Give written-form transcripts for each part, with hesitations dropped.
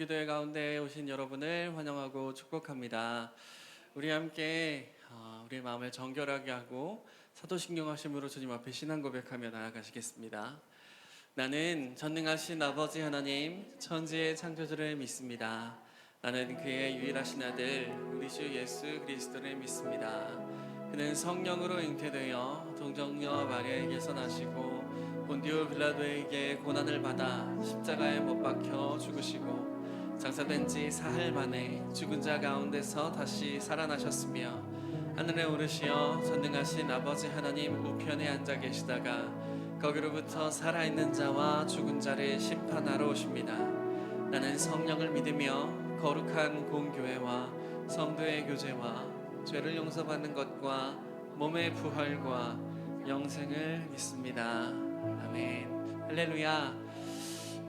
임태교회 가운데 오신 여러분을 환영하고 축복합니다. 우리 함께 우리의 마음을 정결하게 하고 사도신경하심으로 주님 앞에 신앙 고백하며 나아가시겠습니다. 나는 전능하신 아버지 하나님 천지의 창조주를 믿습니다. 나는 그의 유일하신 아들 우리 주 예수 그리스도를 믿습니다. 그는 성령으로 잉태되어 동정녀 마리아에게서 나시고 본디오 빌라도에게 고난을 받아 십자가에 못 박혀 죽으시고 장사된 지 사흘 만에 죽은 자 가운데서 다시 살아나셨으며 하늘에 오르시어 전능하신 아버지 하나님 우편에 앉아 계시다가 거기로부터 살아있는 자와 죽은 자를 심판하러 오십니다. 나는 성령을 믿으며 거룩한 공교회와 성도의 교제와 죄를 용서받는 것과 몸의 부활과 영생을 믿습니다. 아멘. 할렐루야.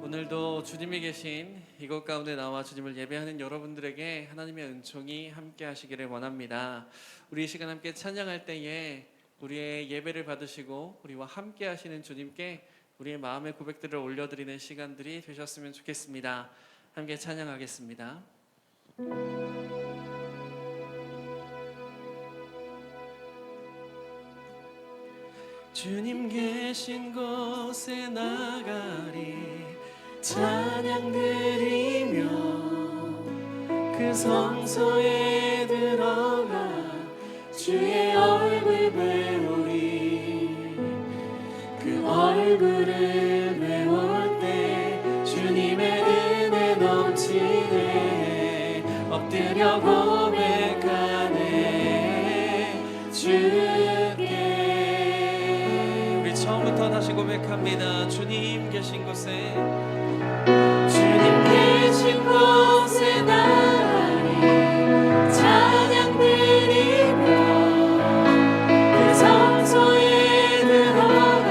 오늘도 주님이 계신 이곳 가운데 나와 주님을 예배하는 여러분들에게 하나님의 은총이 함께 하시기를 원합니다. 우리 이 시간 함께 찬양할 때에 우리의 예배를 받으시고 우리와 함께 하시는 주님께 우리의 마음의 고백들을 올려드리는 시간들이 되셨으면 좋겠습니다. 함께 찬양하겠습니다. 주님 계신 곳에 나가리 찬양 드리며 그 성소에 들어가 주의 얼굴 배우리 그 얼굴을 배울 때 주님의 은혜 넘치네 엎드려 고백하네 주께 우리 처음부터 다시 고백합니다. 주님 계신 곳에 주님 계신 곳에 나가리 찬양 드리며 그 성소에 들어가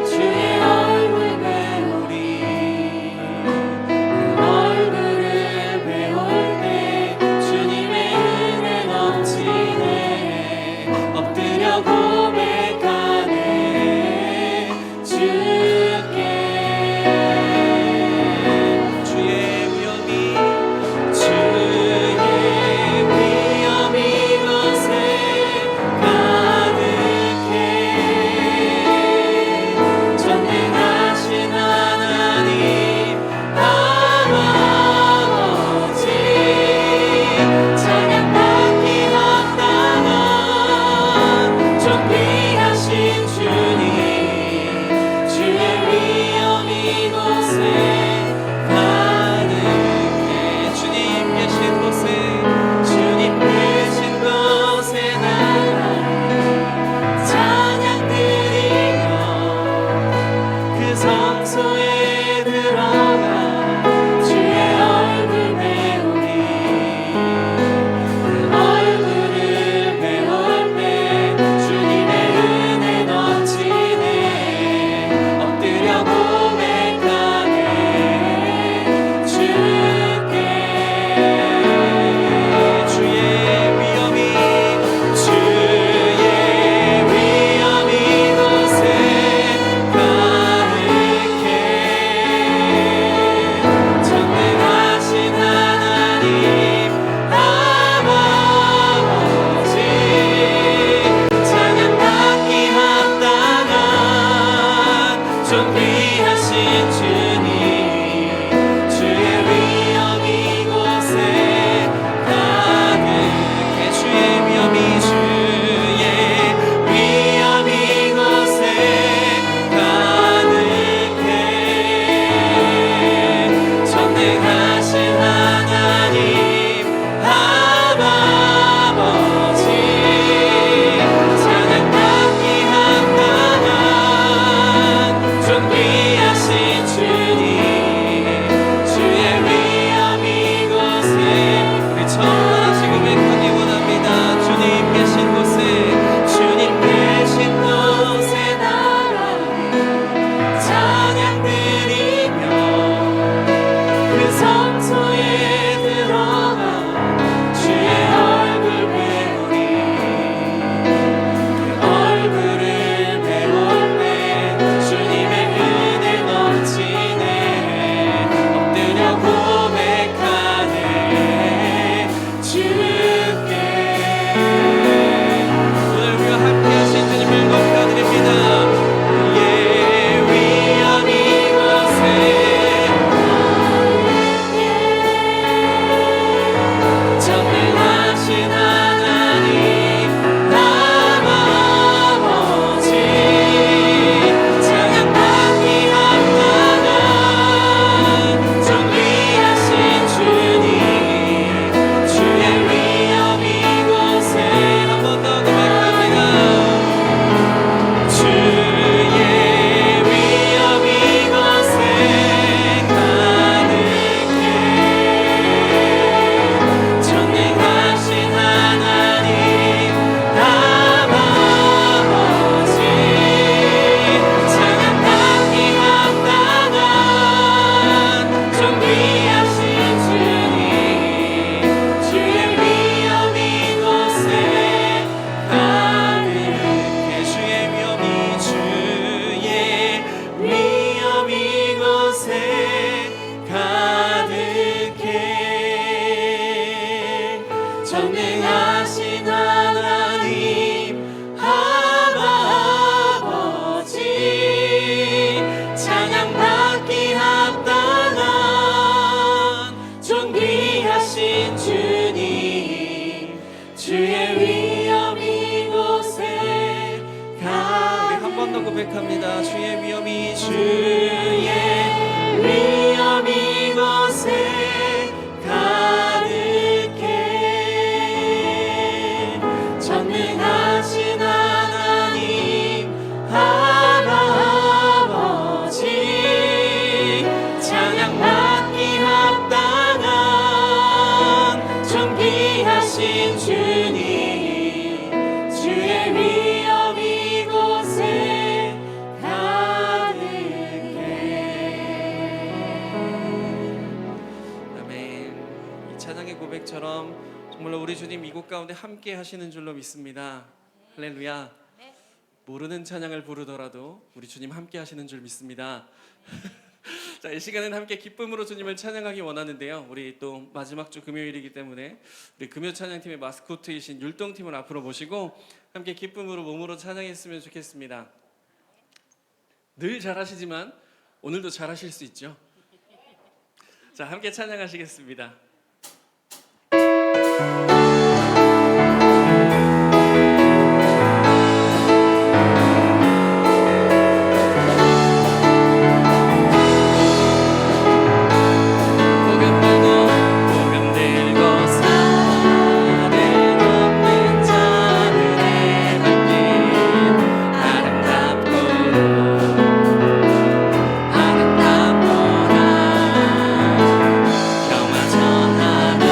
주의 얼굴 배우리 그 얼굴을 배울 때 주님의 은혜 넘치네 엎드려 고백하네 주께 주의 위엄이 고백합니다. 주의 위엄이 이곳에 가득해. 전능하신 하나님 아버지, 찬양받기 합당한 존귀하신 주님, 주의 위엄 이곳에 가득해. 아멘. 이 찬양의 고백처럼 정말로 우리 주님 이곳 가운데 함께 하시는 줄로 믿습니다. 할렐루야. 모르는 찬양을 부르더라도 우리 주님 함께 하시는 줄 믿습니다. 자, 이 시간은 함께 기쁨으로 주님을 찬양하기 원하는데요. 우리 또 마지막 주 금요일이기 때문에 우리 금요 찬양팀의 마스코트이신 율동팀을 앞으로 모시고 함께 기쁨으로 몸으로 찬양했으면 좋겠습니다. 늘 잘하시지만 오늘도 잘하실 수 있죠. 자, 함께 찬양하시겠습니다. 평화 전하며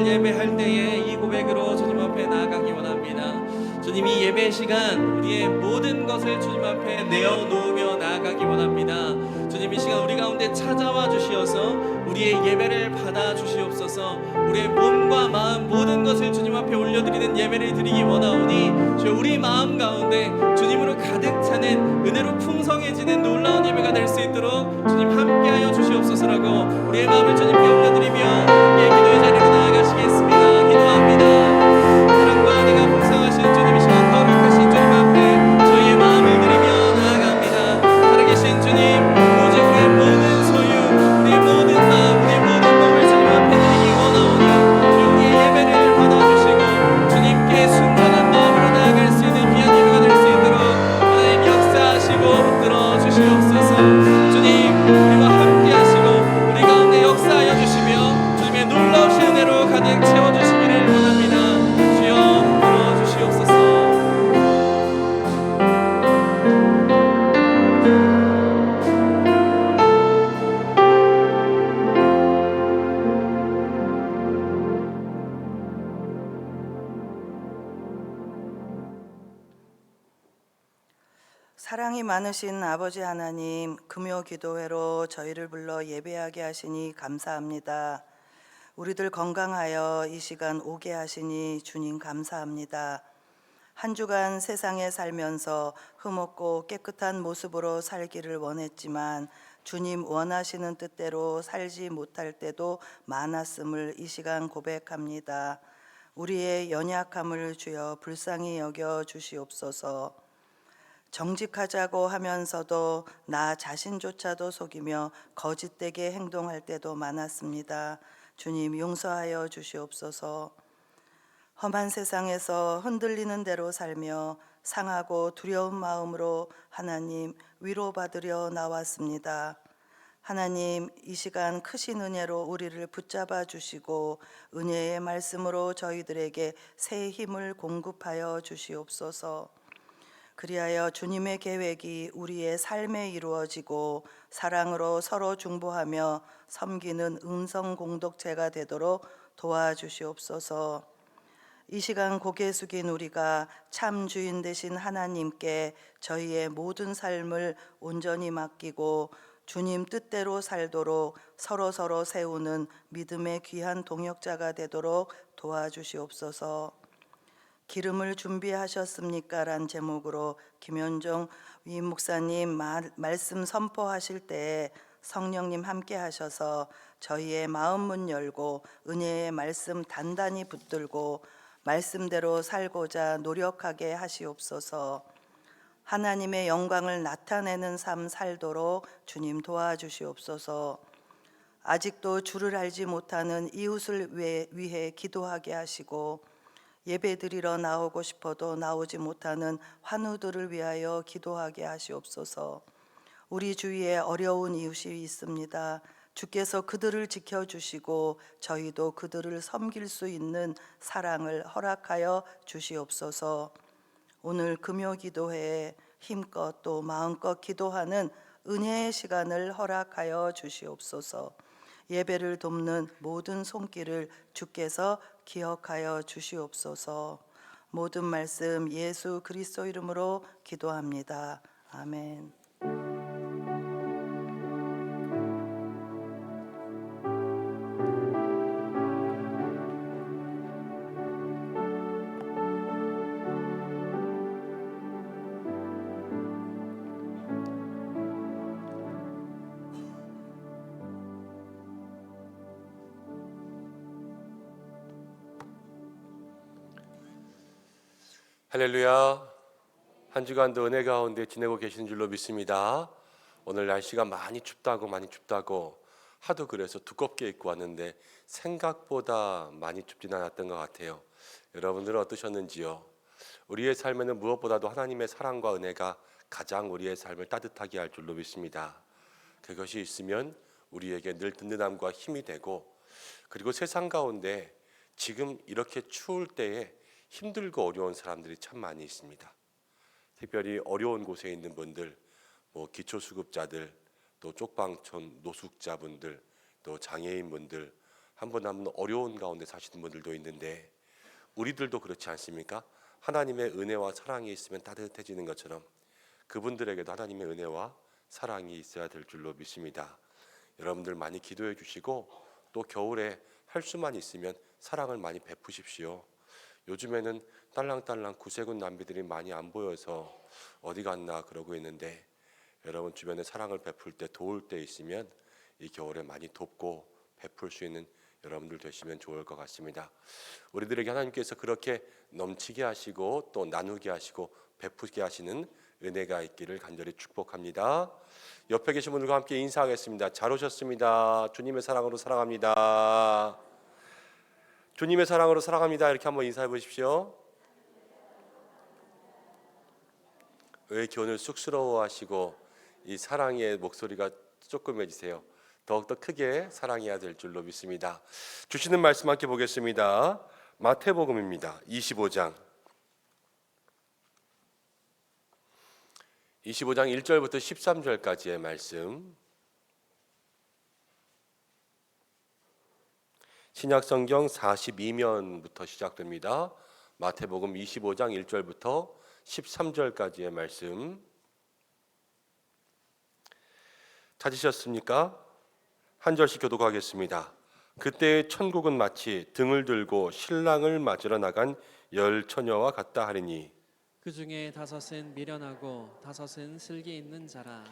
예배할 때에 이 고백으로 주님 앞에 나아가기 원합니다. 주님, 이 예배 시간 우리의 모든 것을 주님 앞에 내어놓으며 나아가기 원합니다. 주님, 이 시간 우리 가운데 찾아와 주시어서 우리의 예배를 받아 주시옵소서. 우리의 몸과 마음 모든 것을 주님 앞에 올려드리는 예배를 드리기 원하오니 주여, 우리 마음 가운데 주님으로 가득 차는 은혜로 풍성해지는 놀라운 예배가 될 수 있도록 주님 함께하여 주시옵소서라고 우리의 마음을 주님께 올려드리며 함께 기도의 자리로 나아가시겠습니다. 기도합니다. 사랑과 은혜가 풍성하신 주님, 이 시간 거룩하신 주님 앞에 저희의 마음을 드리며 나아갑니다. 살아계신 주님, 오직 우리의 모든 소유, 우리의 모든 마음, 우리의 모든 몸을 주님 앞에 드리기 원하오니 주여, 우리의 예배를 받아주시고 주님께 순전한 마음으로 나아갈 수 있는 귀한 예배가 될 수 있도록 하나님 역사하시고 붙들어 주시옵소서. 주님, 우리와 함께 하시고 우리 가운데 역사하여 주시며 주님의 놀라우신 은혜로 가득 채워주시기를 원합니다. 주여, 붙들어 주시옵소서. 사랑이 많으신 아버지 하나님, 금요 기도회로 저희를 불러 예배하게 하시니 감사합니다. 우리들 건강하여 이 시간 오게 하시니 주님 감사합니다. 한 주간 세상에 살면서 흠없고 깨끗한 모습으로 살기를 원했지만 주님 원하시는 뜻대로 살지 못할 때도 많았음을 이 시간 고백합니다. 우리의 연약함을 주여 불쌍히 여겨 주시옵소서. 정직하자고 하면서도 나 자신조차도 속이며 거짓되게 행동할 때도 많았습니다. 주님 용서하여 주시옵소서. 험한 세상에서 흔들리는 대로 살며 상하고 두려운 마음으로 하나님 위로받으려 나왔습니다. 하나님, 이 시간 크신 은혜로 우리를 붙잡아 주시고 은혜의 말씀으로 저희들에게 새 힘을 공급하여 주시옵소서. 그리하여 주님의 계획이 우리의 삶에 이루어지고 사랑으로 서로 중보하며 섬기는 음성 공동체가 되도록 도와주시옵소서. 이 시간 고개 숙인 우리가 참 주인 되신 하나님께 저희의 모든 삶을 온전히 맡기고 주님 뜻대로 살도록 서로 세우는 믿음의 귀한 동역자가 되도록 도와주시옵소서. 기름을 준비하셨습니까? 란 제목으로 김현종 위 목사님 말씀 선포하실 때 성령님 함께 하셔서 저희의 마음 문 열고 은혜의 말씀 단단히 붙들고 말씀대로 살고자 노력하게 하시옵소서. 하나님의 영광을 나타내는 삶 살도록 주님 도와주시옵소서. 아직도 주를 알지 못하는 이웃을 위해 기도하게 하시고 예배드리러 나오고 싶어도 나오지 못하는 환우들을 위하여 기도하게 하시옵소서. 우리 주위에 어려운 이웃이 있습니다. 주께서 그들을 지켜주시고 저희도 그들을 섬길 수 있는 사랑을 허락하여 주시옵소서. 오늘 금요 기도회에 힘껏 또 마음껏 기도하는 은혜의 시간을 허락하여 주시옵소서. 예배를 돕는 모든 손길을 주께서 기억하여 주시옵소서. 모든 말씀 예수 그리스도 이름으로 기도합니다. 아멘. 할렐루야. 한 주간도 은혜 가운데 지내고 계시는 줄로 믿습니다. 오늘 날씨가 많이 춥다고 하도 그래서 두껍게 입고 왔는데 생각보다 많이 춥진 않았던 것 같아요. 여러분들은 어떠셨는지요? 우리의 삶에는 무엇보다도 하나님의 사랑과 은혜가 가장 우리의 삶을 따뜻하게 할 줄로 믿습니다. 그것이 있으면 우리에게 늘 든든함과 힘이 되고, 그리고 세상 가운데 지금 이렇게 추울 때에 힘들고 어려운 사람들이 참 많이 있습니다. 특별히 어려운 곳에 있는 분들, 기초수급자들, 또 쪽방촌 노숙자분들, 또 장애인분들, 한 분 한 분 어려운 가운데 사시는 분들도 있는데 우리들도 그렇지 않습니까? 하나님의 은혜와 사랑이 있으면 따뜻해지는 것처럼 그분들에게도 하나님의 은혜와 사랑이 있어야 될 줄로 믿습니다. 여러분들 많이 기도해 주시고 또 겨울에 할 수만 있으면 사랑을 많이 베푸십시오. 요즘에는 딸랑딸랑 구세군 남비들이 많이 안 보여서 어디 갔나 그러고 있는데 여러분 주변에 사랑을 베풀 때 도울 때 있으면 이 겨울에 많이 돕고 베풀 수 있는 여러분들 되시면 좋을 것 같습니다. 우리들에게 하나님께서 그렇게 넘치게 하시고 또 나누게 하시고 베푸게 하시는 은혜가 있기를 간절히 축복합니다. 옆에 계신 분들과 함께 인사하겠습니다. 잘 오셨습니다. 주님의 사랑으로 사랑합니다. 주님의 사랑으로 사랑합니다. 이렇게 한번 인사해 보십시오. 왜 이렇게 오늘 쑥스러워하시고 이 사랑의 목소리가 조금해지세요? 더욱더 크게 사랑해야 될 줄로 믿습니다. 주시는 말씀 함께 보겠습니다. 마태복음입니다. 25장 1절부터 13절까지의 말씀. 신약성경 42면부터 시작됩니다. 마태복음 25장 1절부터 13절까지의 말씀. 찾으셨습니까? 한 절씩 교독하겠습니다. 그때 천국은 마치 등을 들고 신랑을 맞으러 나간 10 처녀와 같다 하리니 그 중에 5은 미련하고 5은 슬기 있는 자라.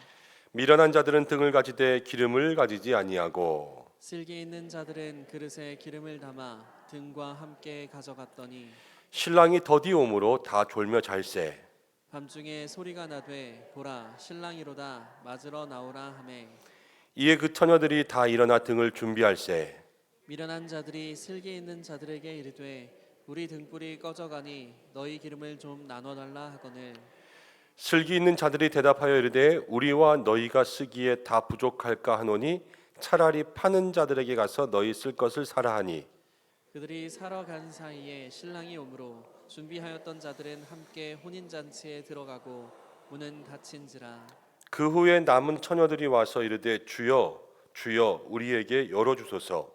미련한 자들은 등을 가지되 기름을 가지지 아니하고 슬기 있는 자들은 그릇에 기름을 담아 등과 함께 가져갔더니 신랑이 더디 오므로 다 졸며 잘세. 밤중에 소리가 나되 보라 신랑이로다 맞으러 나오라 하매 이에 그 처녀들이 다 일어나 등을 준비할세. 미련한 자들이 슬기 있는 자들에게 이르되 우리 등불이 꺼져가니 너희 기름을 좀 나눠달라 하거늘 슬기 있는 자들이 대답하여 이르되 우리와 너희가 쓰기에 다 부족할까 하노니 차라리 파는 자들에게 가서 너희 쓸 것을 사라 하니 그들이 사러 간 사이에 신랑이 오므로 준비하였던 자들은 함께 혼인잔치에 들어가고 문은 닫힌지라. 그 후에 남은 처녀들이 와서 이르되 주여 주여 우리에게 열어주소서.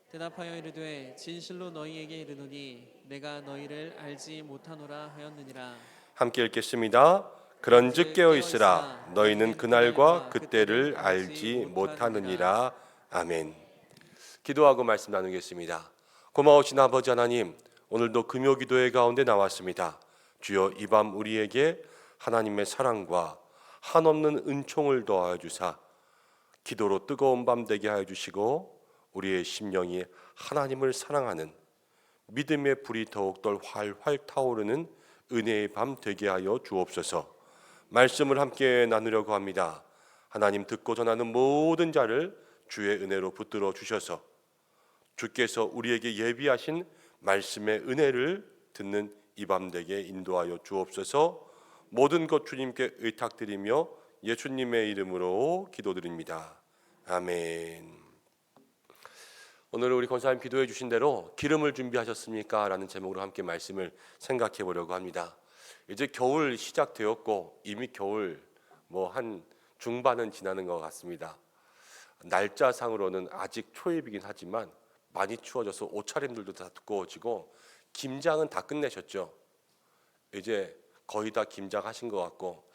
대답하여 이르되 진실로 너희에게 이르노니 내가 너희를 알지 못하노라 하였느니라. 함께 읽겠습니다. 그런즉 깨어있으라 너희는 그날과 그때를 알지 못하느니라. 아멘. 기도하고 말씀 나누겠습니다. 고마우신 아버지 하나님, 오늘도 금요기도회 가운데 나왔습니다. 주여 이 밤 우리에게 하나님의 사랑과 한없는 은총을 더하여 주사 기도로 뜨거운 밤 되게 하여 주시고 우리의 심령이 하나님을 사랑하는 믿음의 불이 더욱더 활활 타오르는 은혜의 밤 되게 하여 주옵소서. 말씀을 함께 나누려고 합니다. 하나님 듣고 전하는 모든 자를 주의 은혜로 붙들어 주셔서 주께서 우리에게 예비하신 말씀의 은혜를 듣는 이 밤 되게 인도하여 주옵소서. 모든 것 주님께 의탁드리며 예수님의 이름으로 기도드립니다. 아멘. 오늘 우리 권사님 기도해 주신 대로 기름을 준비하셨습니까? 라는 제목으로 함께 말씀을 생각해 보려고 합니다. 이제 겨울 시작되었고 이미 겨울 한 중반은 지나는 것 같습니다. 날짜상으로는 아직 초입이긴 하지만 많이 추워져서 옷차림들도 다 두꺼워지고 김장은 다 끝내셨죠? 이제 거의 다 김장하신 것 같고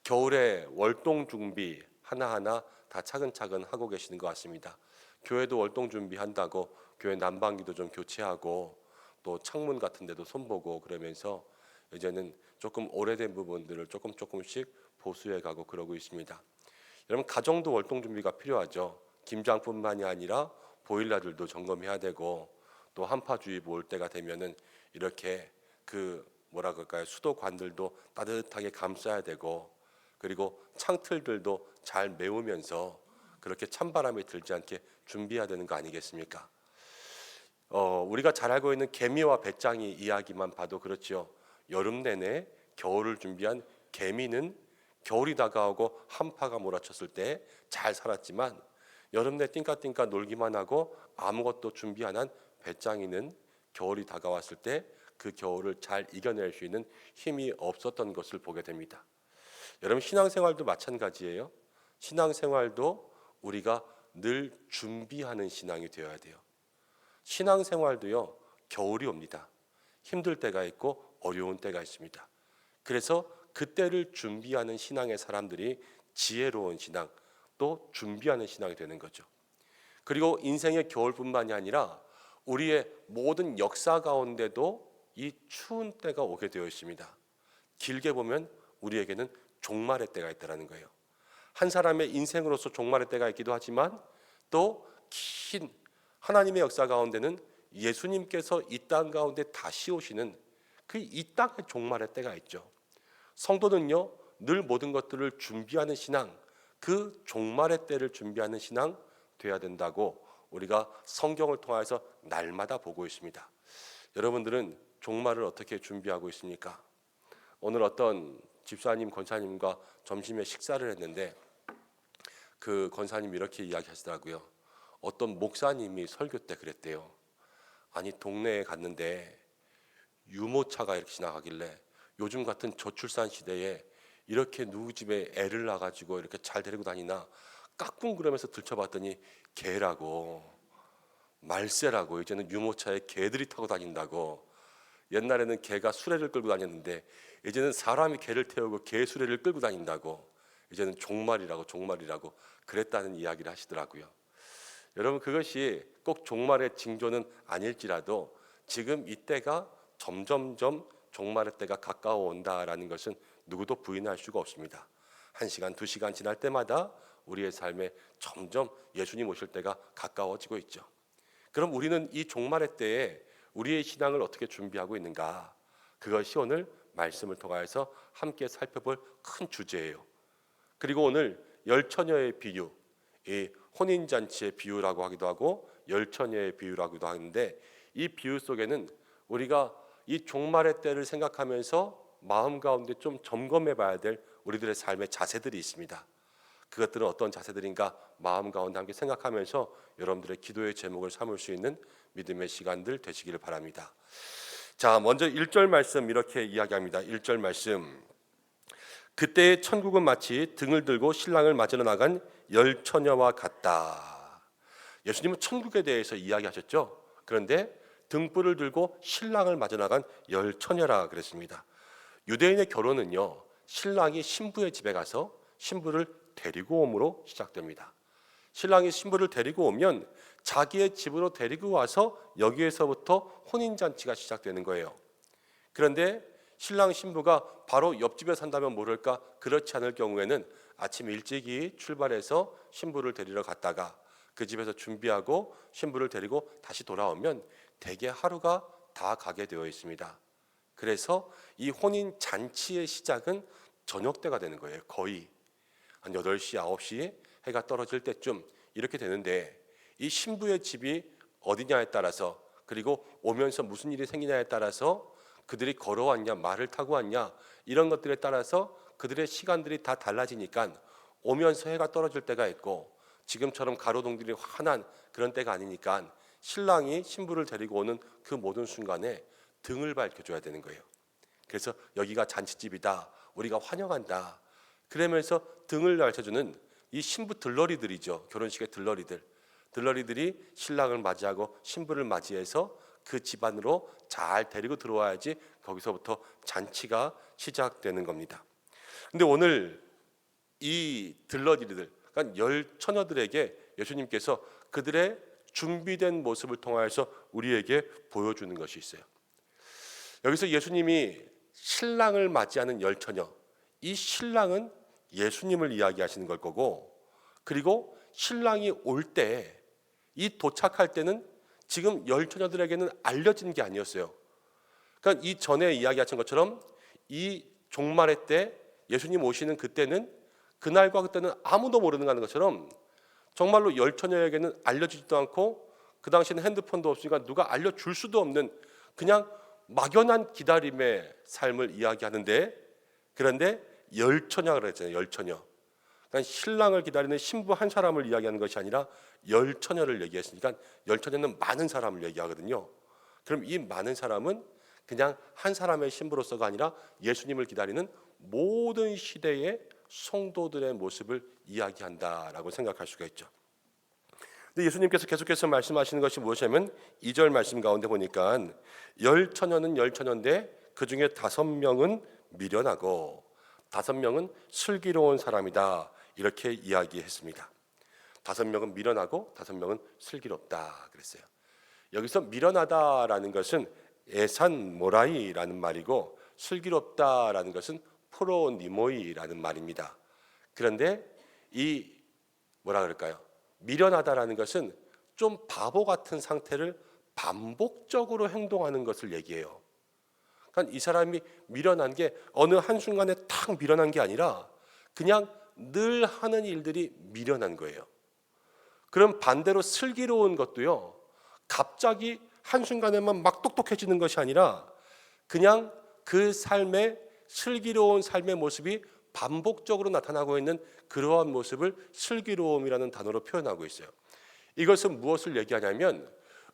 겨울에 월동 준비 하나하나 다 차근차근 하고 계시는 것 같습니다. 교회도 월동 준비한다고 교회 난방기도 좀 교체하고 또 창문 같은 데도 손보고 그러면서 이제는 조금 오래된 부분들을 조금씩 보수해 가고 그러고 있습니다. 여러분 가정도 월동 준비가 필요하죠. 김장뿐만이 아니라 보일러들도 점검해야 되고 또 한파주의보 올 때가 되면은 이렇게 수도관들도 따뜻하게 감싸야 되고 그리고 창틀들도 잘 메우면서 그렇게 찬바람이 들지 않게 준비해야 되는 거 아니겠습니까? 우리가 잘 알고 있는 개미와 배짱이 이야기만 봐도 그렇죠. 여름 내내 겨울을 준비한 개미는 겨울이 다가오고 한파가 몰아쳤을 때 잘 살았지만 여름 내 띵까띵까 놀기만 하고 아무것도 준비 안 한 배짱이는 겨울이 다가왔을 때 그 겨울을 잘 이겨낼 수 있는 힘이 없었던 것을 보게 됩니다. 여러분 신앙생활도 마찬가지예요. 신앙생활도 우리가 늘 준비하는 신앙이 되어야 돼요. 신앙생활도요, 겨울이 옵니다. 힘들 때가 있고 어려운 때가 있습니다. 그래서 그때를 준비하는 신앙의 사람들이 지혜로운 신앙, 또 준비하는 신앙이 되는 거죠. 그리고 인생의 겨울뿐만이 아니라 우리의 모든 역사 가운데도 이 추운 때가 오게 되어 있습니다. 길게 보면 우리에게는 종말의 때가 있다는 거예요. 한 사람의 인생으로서 종말의 때가 있기도 하지만 또 긴 하나님의 역사 가운데는 예수님께서 이 땅 가운데 다시 오시는 그 이 땅의 종말의 때가 있죠. 성도는요, 늘 모든 것들을 준비하는 신앙, 그 종말의 때를 준비하는 신앙 돼야 된다고 우리가 성경을 통해서 날마다 보고 있습니다. 여러분들은 종말을 어떻게 준비하고 있습니까? 오늘 어떤 집사님, 권사님과 점심에 식사를 했는데 그 권사님이 이렇게 이야기하시더라고요. 어떤 목사님이 설교 때 그랬대요. 아니, 동네에 갔는데 유모차가 이렇게 지나가길래 요즘 같은 저출산 시대에 이렇게 누구 집에 애를 낳아가지고 이렇게 잘 데리고 다니나 까꿍그러면서 들춰봤더니 개라고, 말세라고, 이제는 유모차에 개들이 타고 다닌다고. 옛날에는 개가 수레를 끌고 다녔는데 이제는 사람이 개를 태우고 개 수레를 끌고 다닌다고. 이제는 종말이라고 그랬다는 이야기를 하시더라고요. 여러분, 그것이 꼭 종말의 징조는 아닐지라도 지금 이때가 점점점 종말의 때가 가까워 온다라는 것은 누구도 부인할 수가 없습니다. 1시간, 2시간 지날 때마다 우리의 삶에 점점 예수님 오실 때가 가까워지고 있죠. 그럼 우리는 이 종말의 때에 우리의 신앙을 어떻게 준비하고 있는가? 그것이 오늘 말씀을 통해서 함께 살펴볼 큰 주제예요. 그리고 오늘 열처녀의 비유, 이 혼인잔치의 비유라고 하기도 하고 열처녀의 비유라고도 하는데, 이 비유 속에는 우리가 이 종말의 때를 생각하면서 마음 가운데 좀 점검해 봐야 될 우리들의 삶의 자세들이 있습니다. 그것들은 어떤 자세들인가 마음 가운데 함께 생각하면서 여러분들의 기도의 제목을 삼을 수 있는 믿음의 시간들 되시기를 바랍니다. 자, 먼저 1절 말씀 이렇게 이야기합니다. 1절 말씀. 그때의 천국은 마치 등을 들고 신랑을 맞으러 나간 열처녀와 같다. 예수님은 천국에 대해서 이야기하셨죠. 그런데 등불을 들고 신랑을 맞으러 나간 열처녀라 그랬습니다. 유대인의 결혼은요, 신랑이 신부의 집에 가서 신부를 데리고 옴으로 시작됩니다. 신랑이 신부를 데리고 오면 자기의 집으로 데리고 와서 여기에서부터 혼인잔치가 시작되는 거예요. 그런데 신랑 신부가 바로 옆집에 산다면 모를까, 그렇지 않을 경우에는 아침 일찍이 출발해서 신부를 데리러 갔다가 그 집에서 준비하고 신부를 데리고 다시 돌아오면 대개 하루가 다 가게 되어 있습니다. 그래서 이 혼인잔치의 시작은 저녁 때가 되는 거예요. 거의 한 8시, 9시 해가 떨어질 때쯤 이렇게 되는데, 이 신부의 집이 어디냐에 따라서, 그리고 오면서 무슨 일이 생기냐에 따라서, 그들이 걸어왔냐 말을 타고 왔냐 이런 것들에 따라서 그들의 시간들이 다 달라지니까 오면서 해가 떨어질 때가 있고, 지금처럼 가로등들이 환한 그런 때가 아니니까 신랑이 신부를 데리고 오는 그 모든 순간에 등을 밝혀줘야 되는 거예요. 그래서 여기가 잔치집이다, 우리가 환영한다, 그러면서 등을 밝혀주는 이 신부 들러리들이죠. 결혼식의 들러리들이 신랑을 맞이하고 신부를 맞이해서 그 집안으로 잘 데리고 들어와야지 거기서부터 잔치가 시작되는 겁니다. 근데 오늘 이 들러리들, 그러니까 열처녀들에게 예수님께서 그들의 준비된 모습을 통하여서 우리에게 보여주는 것이 있어요. 여기서 예수님이 신랑을 맞이하는 열처녀, 이 신랑은 예수님을 이야기하시는 걸 거고, 그리고 신랑이 올 때, 이 도착할 때는 지금 열처녀들에게는 알려진 게 아니었어요. 그러니까 이 전에 이야기하신 것처럼 이 종말의 때, 예수님 오시는 그때는, 그날과 그때는 아무도 모르는 것처럼 정말로 열처녀에게는 알려지지도 않고, 그 당시에는 핸드폰도 없으니까 누가 알려줄 수도 없는 그냥 막연한 기다림의 삶을 이야기하는데, 그런데 열처녀라고 그랬잖아요. 열처녀. 그러니까 신랑을 기다리는 신부 한 사람을 이야기하는 것이 아니라 열처녀를 얘기했으니까 열처녀는 많은 사람을 얘기하거든요. 그럼 이 많은 사람은 그냥 한 사람의 신부로서가 아니라 예수님을 기다리는 모든 시대의 성도들의 모습을 이야기한다라고 생각할 수가 있죠. 근데 예수님께서 계속해서 말씀하시는 것이 무엇이냐면 2절 말씀 가운데 보니까 열처녀는 열처녀인데 그 중에 5명은 미련하고 5명은 슬기로운 사람이다, 이렇게 이야기했습니다. 5명은 미련하고 5명은 슬기롭다 그랬어요. 여기서 미련하다라는 것은 에산모라이라는 말이고 슬기롭다라는 것은 프로니모이라는 말입니다. 그런데 이 뭐라 그럴까요? 미련하다라는 것은 좀 바보 같은 상태를 반복적으로 행동하는 것을 얘기해요. 그러니까 이 사람이 미련한 게 어느 한순간에 탁 미련한 게 아니라 그냥 늘 하는 일들이 미련한 거예요. 그럼 반대로 슬기로운 것도요, 갑자기 한순간에만 막 똑똑해지는 것이 아니라 그냥 그 삶의 슬기로운 삶의 모습이 반복적으로 나타나고 있는 그러한 모습을 슬기로움이라는 단어로 표현하고 있어요. 이것은 무엇을 얘기하냐면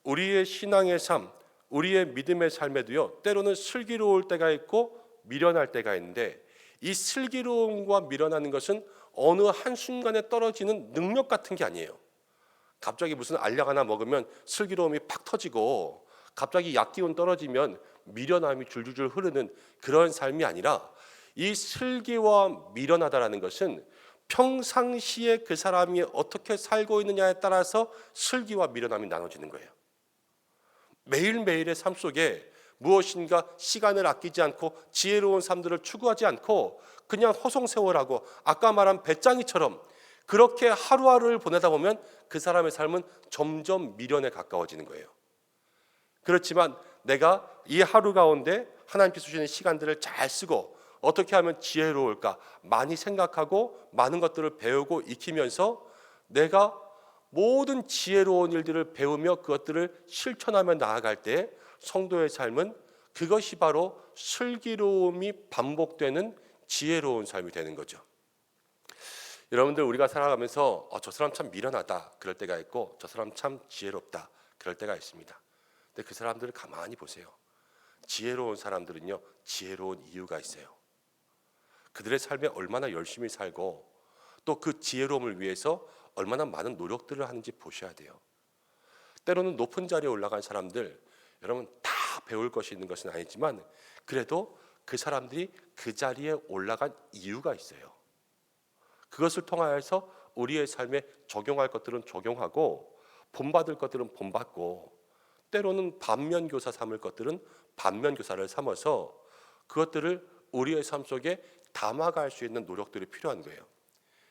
우리의 신앙의 삶, 우리의 믿음의 삶에도요, 때로는 슬기로울 때가 있고 미련할 때가 있는데 이 슬기로움과 미련하는 것은 어느 한순간에 떨어지는 능력 같은 게 아니에요. 갑자기 무슨 알약 하나 먹으면 슬기로움이 팍 터지고 갑자기 약기운 떨어지면 미련함이 줄줄줄 흐르는 그런 삶이 아니라 이 슬기와 미련하다라는 것은 평상시에 그 사람이 어떻게 살고 있느냐에 따라서 슬기와 미련함이 나눠지는 거예요. 매일매일의 삶 속에 무엇인가 시간을 아끼지 않고 지혜로운 삶들을 추구하지 않고 그냥 허송세월하고 아까 말한 배짱이처럼 그렇게 하루하루를 보내다 보면 그 사람의 삶은 점점 미련에 가까워지는 거예요. 그렇지만 내가 이 하루 가운데 하나님께서 주시는 시간들을 잘 쓰고 어떻게 하면 지혜로울까 많이 생각하고 많은 것들을 배우고 익히면서 내가 모든 지혜로운 일들을 배우며 그것들을 실천하며 나아갈 때 성도의 삶은 그것이 바로 슬기로움이 반복되는 지혜로운 삶이 되는 거죠. 여러분들, 우리가 살아가면서 저 사람 참 미련하다 그럴 때가 있고 저 사람 참 지혜롭다 그럴 때가 있습니다. 근데 그 사람들을 가만히 보세요. 지혜로운 사람들은요, 지혜로운 이유가 있어요. 그들의 삶에 얼마나 열심히 살고 또 그 지혜로움을 위해서 얼마나 많은 노력들을 하는지 보셔야 돼요. 때로는 높은 자리에 올라간 사람들, 여러분 다 배울 것이 있는 것은 아니지만 그래도 그 사람들이 그 자리에 올라간 이유가 있어요. 그것을 통하여서 우리의 삶에 적용할 것들은 적용하고 본받을 것들은 본받고 때로는 반면교사 삼을 것들은 반면교사를 삼아서 그것들을 우리의 삶 속에 담아갈 수 있는 노력들이 필요한 거예요.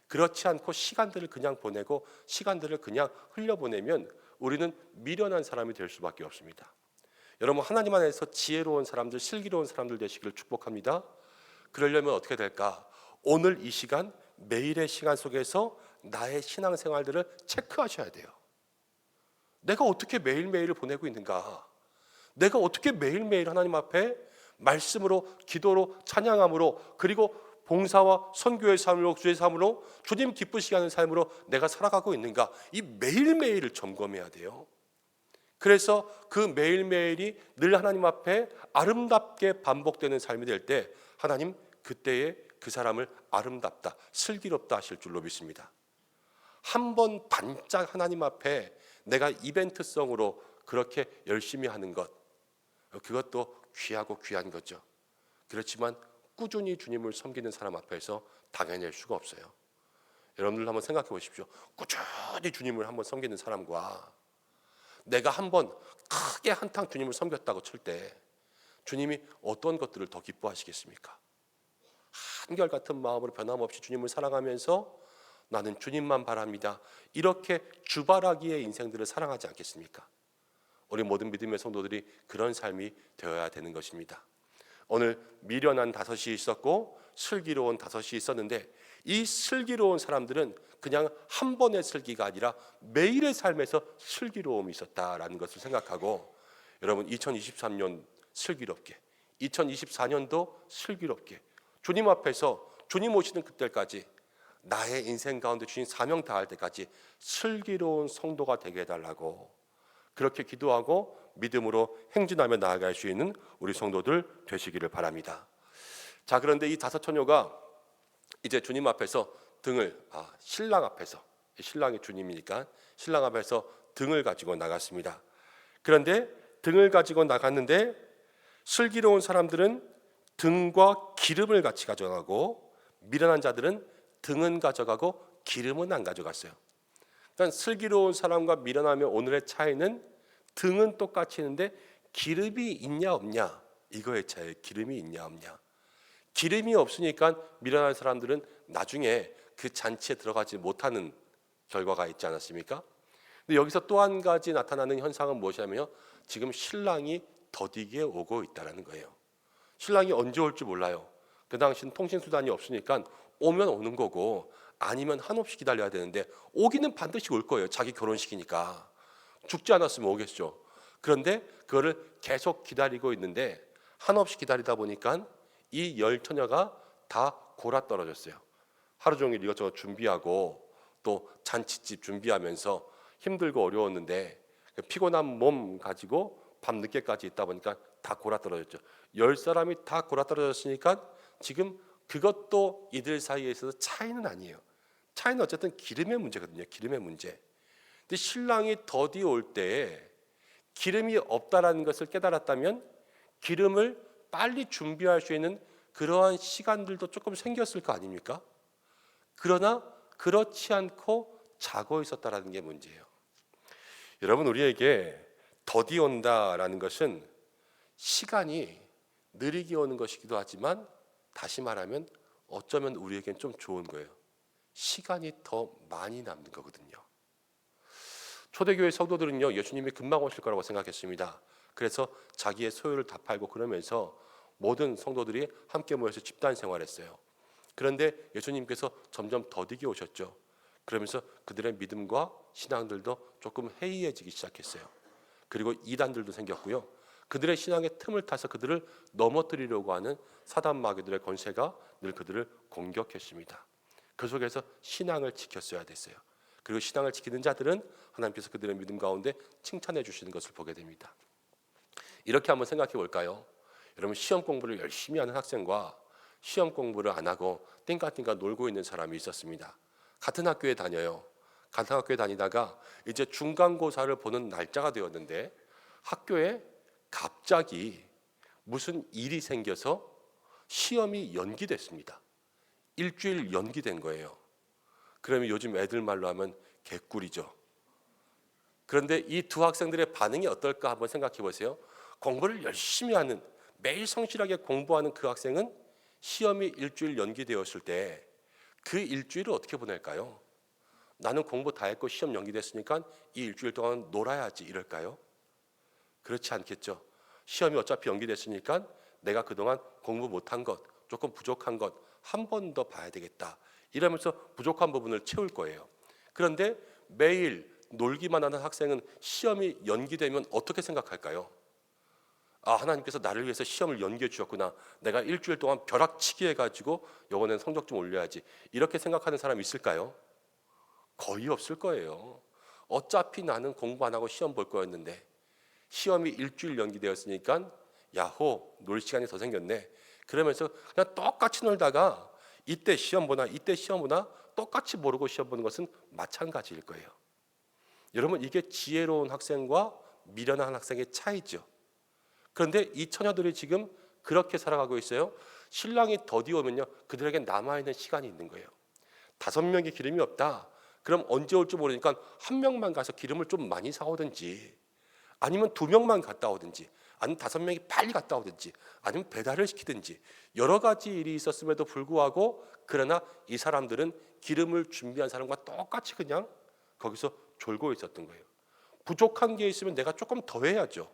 그렇지 않고 시간들을 그냥 보내고 시간들을 그냥 흘려보내면 우리는 미련한 사람이 될 수밖에 없습니다. 여러분, 하나님 안에서 지혜로운 사람들, 슬기로운 사람들 되시기를 축복합니다. 그러려면 어떻게 될까? 오늘 이 시간, 매일의 시간 속에서 나의 신앙생활들을 체크하셔야 돼요. 내가 어떻게 매일매일을 보내고 있는가? 내가 어떻게 매일매일 하나님 앞에 말씀으로, 기도로, 찬양함으로, 그리고 봉사와 선교의 삶으로, 주의 삶으로, 주님 기쁘시게 하는 삶으로 내가 살아가고 있는가? 이 매일매일을 점검해야 돼요. 그래서 그 매일매일이 늘 하나님 앞에 아름답게 반복되는 삶이 될 때 하나님 그때에 그 사람을 아름답다, 슬기롭다 하실 줄로 믿습니다. 한 번 반짝 하나님 앞에 내가 이벤트성으로 그렇게 열심히 하는 것, 그것도 귀하고 귀한 거죠. 그렇지만 꾸준히 주님을 섬기는 사람 앞에서 당해낼 수가 없어요. 여러분들 한번 생각해 보십시오. 꾸준히 주님을 한번 섬기는 사람과 내가 한번 크게 한탕 주님을 섬겼다고 칠 때 주님이 어떤 것들을 더 기뻐하시겠습니까? 한결같은 마음으로 변함없이 주님을 사랑하면서 나는 주님만 바랍니다, 이렇게 주바라기의 인생들을 사랑하지 않겠습니까? 우리 모든 믿음의 성도들이 그런 삶이 되어야 되는 것입니다. 오늘 미련한 5이 있었고 슬기로운 5이 있었는데 이 슬기로운 사람들은 그냥 한 번의 슬기가 아니라 매일의 삶에서 슬기로움이 있었다라는 것을 생각하고 여러분 2023년 슬기롭게, 2024년도 슬기롭게 주님 앞에서 주님 오시는 그때까지 나의 인생 가운데 주신 사명 다할 때까지 슬기로운 성도가 되게 해달라고 그렇게 기도하고 믿음으로 행진하며 나아갈 수 있는 우리 성도들 되시기를 바랍니다. 자, 그런데 이 5 처녀가 이제 주님 앞에서 등을 신랑 앞에서 신랑이 주님이니까 신랑 앞에서 등을 가지고 나갔습니다. 그런데 등을 가지고 나갔는데 슬기로운 사람들은 등과 기름을 같이 가져가고 미련한 자들은 등은 가져가고 기름은 안 가져갔어요. 그러니까 슬기로운 사람과 미련하며 오늘의 차이는 등은 똑같이 있는데 기름이 있냐 없냐, 이거의 차이예요. 기름이 있냐 없냐. 기름이 없으니까 미련한 사람들은 나중에 그 잔치에 들어가지 못하는 결과가 있지 않았습니까? 근데 여기서 또 한 가지 나타나는 현상은 무엇이냐면요, 지금 신랑이 더디게 오고 있다는 거예요. 신랑이 언제 올지 몰라요. 그 당시는 통신수단이 없으니까 오면 오는 거고 아니면 한없이 기다려야 되는데 오기는 반드시 올 거예요. 자기 결혼식이니까. 죽지 않았으면 오겠죠. 그런데 그거를 계속 기다리고 있는데 한없이 기다리다 보니까 이 10처녀가 다 골아떨어졌어요. 하루 종일 이것저것 준비하고 또 잔치집 준비하면서 힘들고 어려웠는데 피곤한 몸 가지고 밤 늦게까지 있다 보니까 다 골아떨어졌죠. 10사람이 다 골아떨어졌으니까 지금 그것도 이들 사이에 있어서 차이는 아니에요. 차이는 어쨌든 기름의 문제거든요. 기름의 문제. 근데 신랑이 더디 올 때에 기름이 없다라는 것을 깨달았다면 기름을 빨리 준비할 수 있는 그러한 시간들도 조금 생겼을 거 아닙니까? 그러나 그렇지 않고 자고 있었다라는 게 문제예요. 여러분, 우리에게 더디 온다라는 것은 시간이 느리게 오는 것이기도 하지만 다시 말하면 어쩌면 우리에겐 좀 좋은 거예요. 시간이 더 많이 남는 거거든요. 초대교회 성도들은요, 예수님이 금방 오실 거라고 생각했습니다. 그래서 자기의 소유를 다 팔고 그러면서 모든 성도들이 함께 모여서 집단 생활했어요. 그런데 예수님께서 점점 더디게 오셨죠. 그러면서 그들의 믿음과 신앙들도 조금 해이해지기 시작했어요. 그리고 이단들도 생겼고요. 그들의 신앙의 틈을 타서 그들을 넘어뜨리려고 하는 사단 마귀들의 권세가 늘 그들을 공격했습니다. 그 속에서 신앙을 지켰어야 됐어요. 그리고 신앙을 지키는 자들은 하나님께서 그들의 믿음 가운데 칭찬해 주시는 것을 보게 됩니다. 이렇게 한번 생각해 볼까요? 여러분, 시험 공부를 열심히 하는 학생과 시험 공부를 안 하고 띵까띵까 놀고 있는 사람이 있었습니다. 같은 학교에 다녀요. 같은 학교에 다니다가 이제 중간고사를 보는 날짜가 되었는데 학교에 갑자기 무슨 일이 생겨서 시험이 연기됐습니다. 일주일 연기된 거예요. 그러면 요즘 애들 말로 하면 개꿀이죠. 그런데 이 두 학생들의 반응이 어떨까 한번 생각해 보세요. 공부를 열심히 하는, 매일 성실하게 공부하는 그 학생은 시험이 일주일 연기되었을 때 그 일주일을 어떻게 보낼까요? 나는 공부 다 했고 시험 연기됐으니까 이 일주일 동안 놀아야지 이럴까요? 그렇지 않겠죠. 시험이 어차피 연기됐으니까 내가 그동안 공부 못한 것, 조금 부족한 것 한 번 더 봐야 되겠다, 이러면서 부족한 부분을 채울 거예요. 그런데 매일 놀기만 하는 학생은 시험이 연기되면 어떻게 생각할까요? 아, 하나님께서 나를 위해서 시험을 연기해 주셨구나. 내가 일주일 동안 벼락치기 해가지고 이번엔 성적 좀 올려야지. 이렇게 생각하는 사람이 있을까요? 거의 없을 거예요. 어차피 나는 공부 안 하고 시험 볼 거였는데 시험이 일주일 연기되었으니까 야호, 놀 시간이 더 생겼네. 그러면서 그냥 똑같이 놀다가 이때 시험 보나 이때 시험 보나 똑같이 모르고 시험 보는 것은 마찬가지일 거예요. 여러분, 이게 지혜로운 학생과 미련한 학생의 차이죠. 그런데 이 처녀들이 지금 그렇게 살아가고 있어요. 신랑이 더디 오면요, 그들에게 남아있는 시간이 있는 거예요. 5명이 기름이 없다. 그럼 언제 올지 모르니까 1명만 가서 기름을 좀 많이 사오든지, 아니면 2명만 갔다 오든지, 아니면 5명이 빨리 갔다 오든지, 아니면 배달을 시키든지, 여러 가지 일이 있었음에도 불구하고 그러나 이 사람들은 기름을 준비한 사람과 똑같이 그냥 거기서 졸고 있었던 거예요. 부족한 게 있으면 내가 조금 더 해야죠.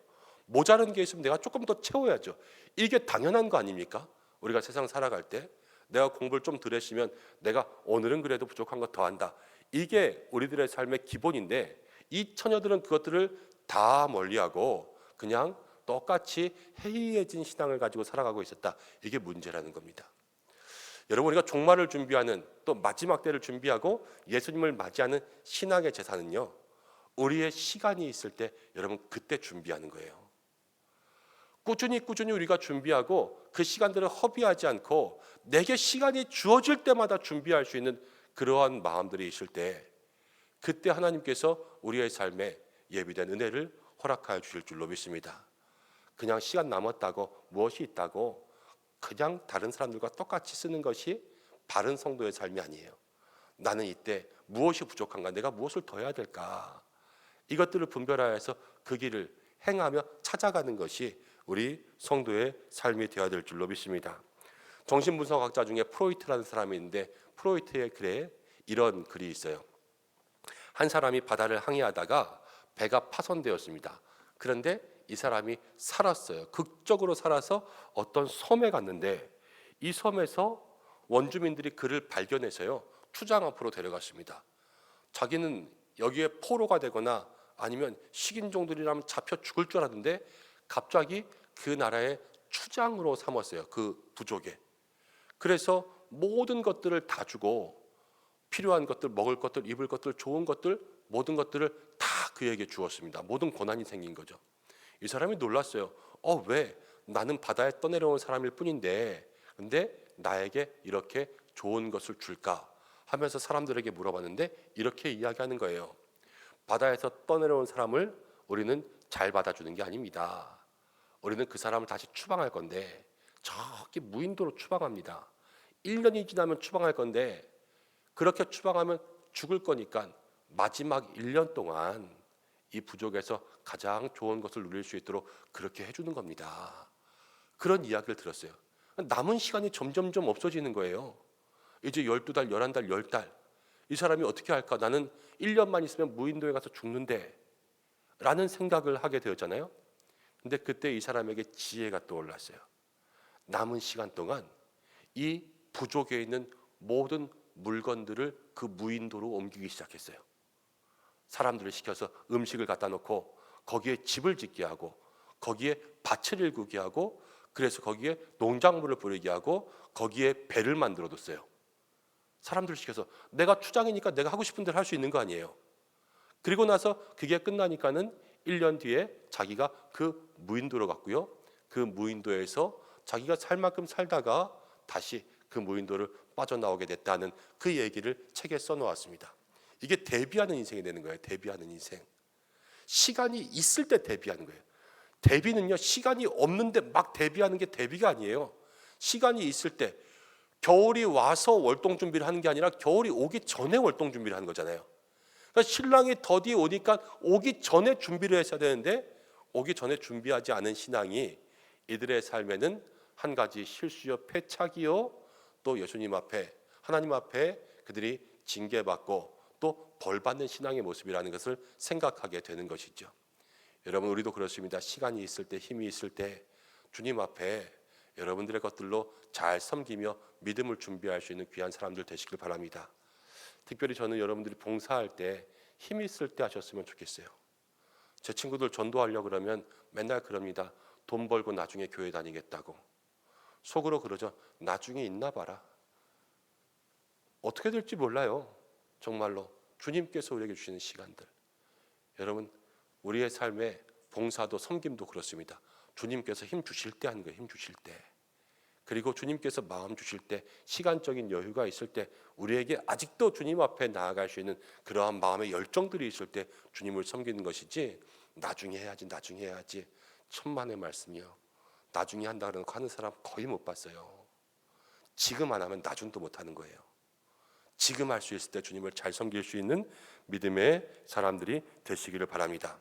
모자른 게 있으면 내가 조금 더 채워야죠. 이게 당연한 거 아닙니까? 우리가 세상 살아갈 때 내가 공부를 좀 덜 했으면 내가 오늘은 그래도 부족한 거 더 한다. 이게 우리들의 삶의 기본인데 이 처녀들은 그것들을 다 멀리하고 그냥 똑같이 해이해진 신앙을 가지고 살아가고 있었다. 이게 문제라는 겁니다. 여러분, 우리가 종말을 준비하는, 또 마지막 때를 준비하고 예수님을 맞이하는 신앙의 제사는요, 우리의 시간이 있을 때 여러분 그때 준비하는 거예요. 꾸준히 우리가 준비하고 그 시간들을 허비하지 않고 내게 시간이 주어질 때마다 준비할 수 있는 그러한 마음들이 있을 때 그때 하나님께서 우리의 삶에 예비된 은혜를 허락하여 주실 줄로 믿습니다. 그냥 시간 남았다고, 무엇이 있다고 그냥 다른 사람들과 똑같이 쓰는 것이 바른 성도의 삶이 아니에요. 나는 이때 무엇이 부족한가, 내가 무엇을 더 해야 될까, 이것들을 분별하여서 그 길을 행하며 찾아가는 것이 우리 성도의 삶이 되어야 될 줄로 믿습니다. 정신분석학자 중에 프로이트라는 사람이 있는데, 프로이트의 글에 이런 글이 있어요. 한 사람이 바다를 항해하다가 배가 파손되었습니다. 그런데 이 사람이 살았어요. 극적으로 살아서 어떤 섬에 갔는데, 이 섬에서 원주민들이 그를 발견해서요, 추장 앞으로 데려갔습니다. 자기는 여기에 포로가 되거나 아니면 식인종들이라면 잡혀 죽을 줄 알았는데 갑자기 그 나라의 추장으로 삼았어요. 그 부족에. 그래서 모든 것들을 다 주고, 필요한 것들, 먹을 것들, 입을 것들, 좋은 것들, 모든 것들을 다 그에게 주었습니다. 모든 권한이 생긴 거죠. 이 사람이 놀랐어요. 왜? 나는 바다에 떠내려온 사람일 뿐인데 근데 나에게 이렇게 좋은 것을 줄까? 하면서 사람들에게 물어봤는데 이렇게 이야기하는 거예요. 바다에서 떠내려온 사람을 우리는 잘 받아주는 게 아닙니다. 우리는 그 사람을 다시 추방할 건데 저기 무인도로 추방합니다. 1년이 지나면 추방할 건데 그렇게 추방하면 죽을 거니까 마지막 1년 동안 이 부족에서 가장 좋은 것을 누릴 수 있도록 그렇게 해주는 겁니다. 그런 이야기를 들었어요. 남은 시간이 점점점 없어지는 거예요. 이제 12달, 11달, 10달. 이 사람이 어떻게 할까? 나는 1년만 있으면 무인도에 가서 죽는데 라는 생각을 하게 되었잖아요. 근데 그때 이 사람에게 지혜가 떠올랐어요. 남은 시간 동안 이 부족에 있는 모든 물건들을 그 무인도로 옮기기 시작했어요. 사람들을 시켜서 음식을 갖다 놓고 거기에 집을 짓게 하고 거기에 밭을 일구게 하고 그래서 거기에 농작물을 뿌리게 하고 거기에 배를 만들어 뒀어요. 사람들을 시켜서 내가 추장이니까 내가 하고 싶은 대로 할 수 있는 거 아니에요. 그리고 나서 그게 끝나니까는 1년 뒤에 자기가 그 무인도로 갔고요. 그 무인도에서 자기가 살 만큼 살다가 다시 그 무인도를 빠져나오게 됐다는 그 얘기를 책에 써놓았습니다. 이게 대비하는 인생이 되는 거예요. 대비하는 인생. 시간이 있을 때 대비하는 거예요. 대비는요, 시간이 없는데 막 대비하는 게 대비가 아니에요. 시간이 있을 때 겨울이 와서 월동 준비를 하는 게 아니라 겨울이 오기 전에 월동 준비를 하는 거잖아요. 그러니까 신랑이 더디 오니까 오기 전에 준비를 했어야 되는데 오기 전에 준비하지 않은 신앙이 이들의 삶에는 한 가지 실수요, 패착이요, 또 예수님 앞에, 하나님 앞에 그들이 징계받고 또 벌받는 신앙의 모습이라는 것을 생각하게 되는 것이죠. 여러분, 우리도 그렇습니다. 시간이 있을 때, 힘이 있을 때 주님 앞에 여러분들의 것들로 잘 섬기며 믿음을 준비할 수 있는 귀한 사람들 되시길 바랍니다. 특별히 저는 여러분들이 봉사할 때 힘이 있을 때 하셨으면 좋겠어요. 제 친구들 전도하려고 그러면 맨날 그럽니다. 돈 벌고 나중에 교회 다니겠다고. 속으로 그러죠. 나중에 있나 봐라. 어떻게 될지 몰라요. 정말로 주님께서 우리에게 주시는 시간들. 여러분, 우리의 삶에 봉사도 섬김도 그렇습니다. 주님께서 힘 주실 때 하는 거예요. 힘 주실 때. 그리고 주님께서 마음 주실 때, 시간적인 여유가 있을 때, 우리에게 아직도 주님 앞에 나아갈 수 있는 그러한 마음의 열정들이 있을 때 주님을 섬기는 것이지, 나중에 해야지 천만의 말씀이요. 나중에 한다 그러고 하는 사람 거의 못 봤어요. 지금 안 하면 나중도 못 하는 거예요. 지금 할 수 있을 때 주님을 잘 섬길 수 있는 믿음의 사람들이 되시기를 바랍니다.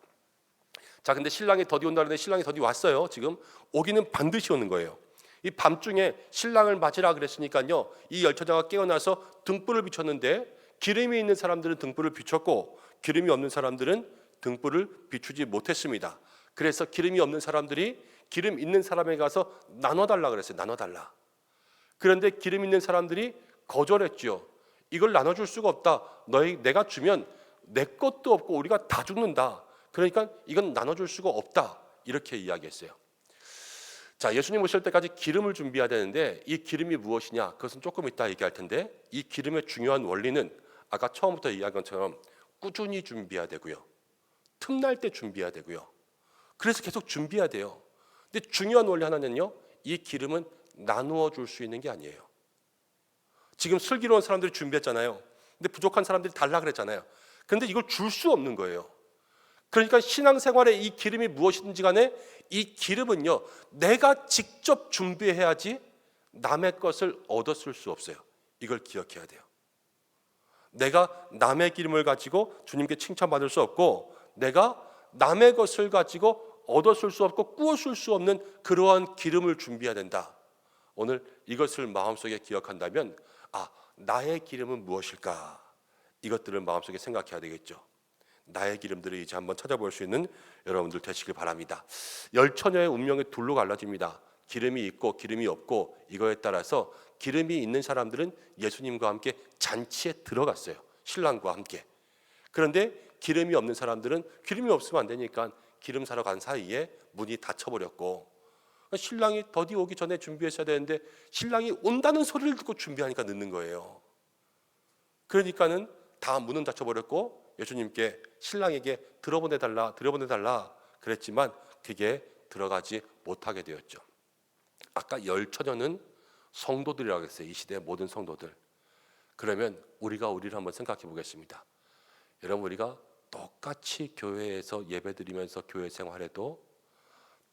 자, 근데 신랑이 더디 온다는데 신랑이 더디 왔어요. 지금 오기는 반드시 오는 거예요. 이 밤중에 신랑을 맞으라 그랬으니까요, 이 열처자가 깨어나서 등불을 비췄는데 기름이 있는 사람들은 등불을 비췄고 기름이 없는 사람들은 등불을 비추지 못했습니다. 그래서 기름이 없는 사람들이 기름 있는 사람에게 가서 나눠달라 그랬어요. 나눠달라. 그런데 기름 있는 사람들이 거절했죠. 이걸 나눠줄 수가 없다. 내가 주면 내 것도 없고 우리가 다 죽는다. 그러니까 이건 나눠줄 수가 없다. 이렇게 이야기했어요. 자, 예수님 오실 때까지 기름을 준비해야 되는데 이 기름이 무엇이냐? 그것은 조금 이따 얘기할 텐데, 이 기름의 중요한 원리는 아까 처음부터 이야기한 것처럼 꾸준히 준비해야 되고요. 틈날 때 준비해야 되고요. 그래서 계속 준비해야 돼요. 근데 중요한 원리 하나는요, 이 기름은 나누어 줄 수 있는 게 아니에요. 지금 슬기로운 사람들이 준비했잖아요. 근데 부족한 사람들이 달라 그랬잖아요. 그런데 이걸 줄 수 없는 거예요. 그러니까 신앙생활의 이 기름이 무엇이든지 간에 이 기름은요, 내가 직접 준비해야지 남의 것을 얻었을 수 없어요. 이걸 기억해야 돼요. 내가 남의 기름을 가지고 주님께 칭찬받을 수 없고, 내가 남의 것을 가지고 얻었을 수 없고 꾸었을 수 없는 그러한 기름을 준비해야 된다. 오늘 이것을 마음속에 기억한다면, 나의 기름은 무엇일까? 이것들을 마음속에 생각해야 되겠죠. 나의 기름들을 이제 한번 찾아볼 수 있는 여러분들 되시길 바랍니다. 열처녀의 운명이 둘로 갈라집니다. 기름이 있고 기름이 없고, 이거에 따라서 기름이 있는 사람들은 예수님과 함께 잔치에 들어갔어요. 신랑과 함께. 그런데 기름이 없는 사람들은 기름이 없으면 안 되니까 기름 사러 간 사이에 문이 닫혀버렸고, 신랑이 더디 오기 전에 준비했어야 되는데 신랑이 온다는 소리를 듣고 준비하니까 늦는 거예요. 그러니까는 다 문은 닫혀버렸고 예수님께 신랑에게 들어보내달라 그랬지만 그게 들어가지 못하게 되었죠. 아까 열처녀는 성도들이라고 했어요. 이 시대의 모든 성도들. 그러면 우리를 한번 생각해 보겠습니다. 여러분, 우리가 똑같이 교회에서 예배드리면서 교회 생활해도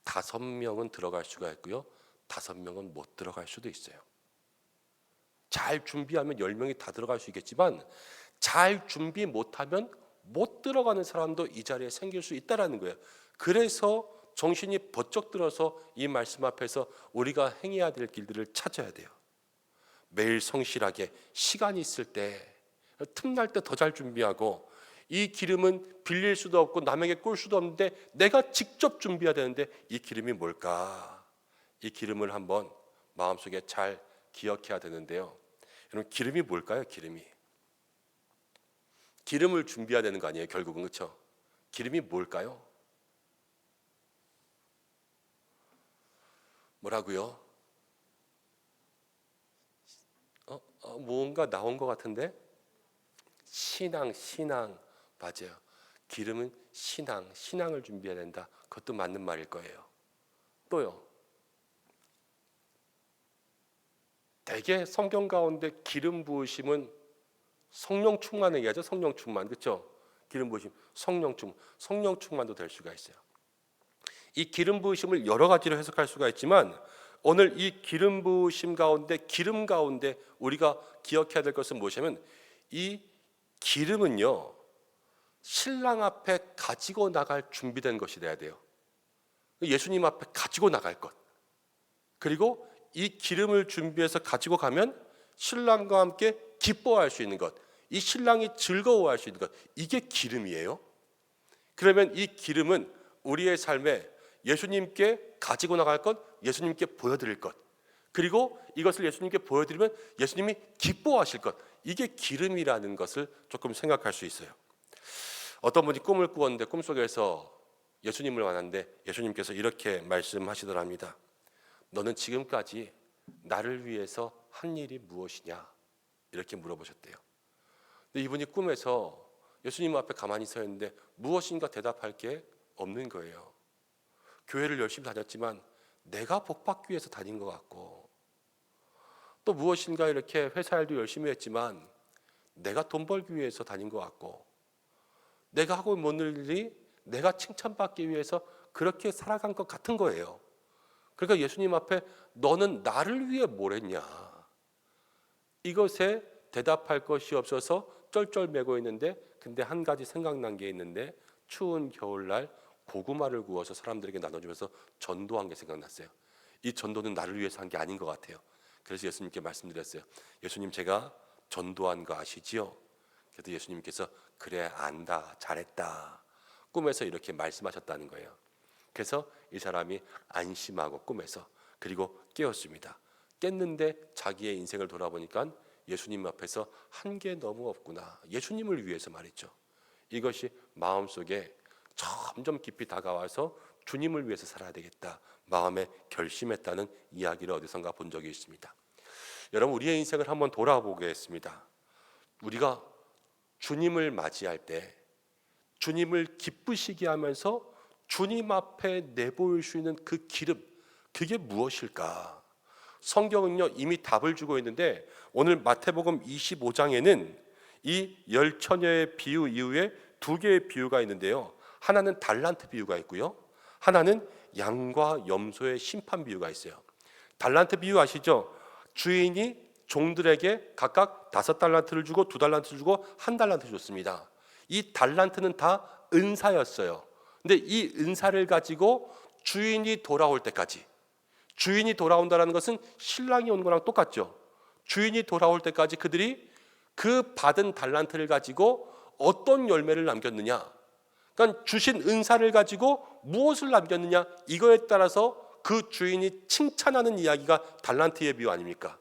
5명은 들어갈 수가 있고요, 5명은 못 들어갈 수도 있어요. 잘 준비하면 10명이 다 들어갈 수 있겠지만, 잘 준비 못하면 못 들어가는 사람도 이 자리에 생길 수 있다는 거예요. 그래서 정신이 번쩍 들어서 이 말씀 앞에서 우리가 행해야 될 길들을 찾아야 돼요. 매일 성실하게 시간이 있을 때, 틈날 때 더 잘 준비하고, 이 기름은 빌릴 수도 없고 남에게 꿀 수도 없는데 내가 직접 준비해야 되는데 이 기름이 뭘까? 이 기름을 한번 마음속에 잘 기억해야 되는데요. 여러분, 기름이 뭘까요? 기름을 준비해야 되는 거 아니에요, 결국은. 그렇죠? 기름이 뭘까요? 뭐라고요? 뭔가 나온 것 같은데? 신앙. 맞아요. 기름은 신앙을 준비해야 된다. 그것도 맞는 말일 거예요. 또요, 대개 성경 가운데 기름 부으심은 성령 충만 얘기하죠. 성령 충만, 그렇죠? 기름 부으심, 성령 충만도 될 수가 있어요. 이 기름 부으심을 여러 가지로 해석할 수가 있지만, 오늘 이 기름 부으심 가운데, 기름 가운데 우리가 기억해야 될 것은 무엇이냐면, 이 기름은요, 신랑 앞에 가지고 나갈 준비된 것이 돼야 돼요. 예수님 앞에 가지고 나갈 것, 그리고 이 기름을 준비해서 가지고 가면 신랑과 함께 기뻐할 수 있는 것, 이 신랑이 즐거워할 수 있는 것, 이게 기름이에요. 그러면 이 기름은 우리의 삶에 예수님께 가지고 나갈 것, 예수님께 보여드릴 것, 그리고 이것을 예수님께 보여드리면 예수님이 기뻐하실 것, 이게 기름이라는 것을 조금 생각할 수 있어요. 어떤 분이 꿈을 꾸었는데 꿈속에서 예수님을 만났는데 예수님께서 이렇게 말씀하시더랍니다. 너는 지금까지 나를 위해서 한 일이 무엇이냐? 이렇게 물어보셨대요. 근데 이분이 꿈에서 예수님 앞에 가만히 서 있는데 무엇인가 대답할 게 없는 거예요. 교회를 열심히 다녔지만 내가 복 받기 위해서 다닌 것 같고, 또 무엇인가 이렇게 회사 일도 열심히 했지만 내가 돈 벌기 위해서 다닌 것 같고, 내가 하고 있는 일이 내가 칭찬받기 위해서 그렇게 살아간 것 같은 거예요. 그러니까 예수님 앞에 너는 나를 위해 뭘 했냐? 이것에 대답할 것이 없어서 쩔쩔매고 있는데, 근데 한 가지 생각난 게 있는데, 추운 겨울날 고구마를 구워서 사람들에게 나눠주면서 전도한 게 생각났어요. 이 전도는 나를 위해서 한 게 아닌 것 같아요. 그래서 예수님께 말씀드렸어요. 예수님, 제가 전도한 거 아시지요? 그래서 예수님께서 그래, 안다, 잘했다, 꿈에서 이렇게 말씀하셨다는 거예요. 그래서 이 사람이 안심하고 꿈에서, 그리고 깨었습니다. 깼는데 자기의 인생을 돌아보니까 예수님 앞에서 한 게 너무 없구나. 예수님을 위해서 말이죠. 이것이 마음속에 점점 깊이 다가와서 주님을 위해서 살아야 되겠다 마음에 결심했다는 이야기를 어디선가 본 적이 있습니다. 여러분, 우리의 인생을 한번 돌아보겠습니다. 우리가 주님을 맞이할 때 주님을 기쁘시게 하면서 주님 앞에 내보일 수 있는 그 기름, 그게 무엇일까? 성경은요 이미 답을 주고 있는데, 오늘 마태복음 25장에는 이 열 처녀의 비유 이후에 두 개의 비유가 있는데요. 하나는 달란트 비유가 있고요. 하나는 양과 염소의 심판 비유가 있어요. 달란트 비유 아시죠? 주인이 종들에게 각각 5달란트를 주고 2달란트를 주고 1달란트 줬습니다. 이 달란트는 다 은사였어요. 근데 이 은사를 가지고 주인이 돌아올 때까지, 주인이 돌아온다는 것은 신랑이 오는 거랑 똑같죠. 주인이 돌아올 때까지 그들이 그 받은 달란트를 가지고 어떤 열매를 남겼느냐, 그러니까 주신 은사를 가지고 무엇을 남겼느냐, 이거에 따라서 그 주인이 칭찬하는 이야기가 달란트의 비유 아닙니까?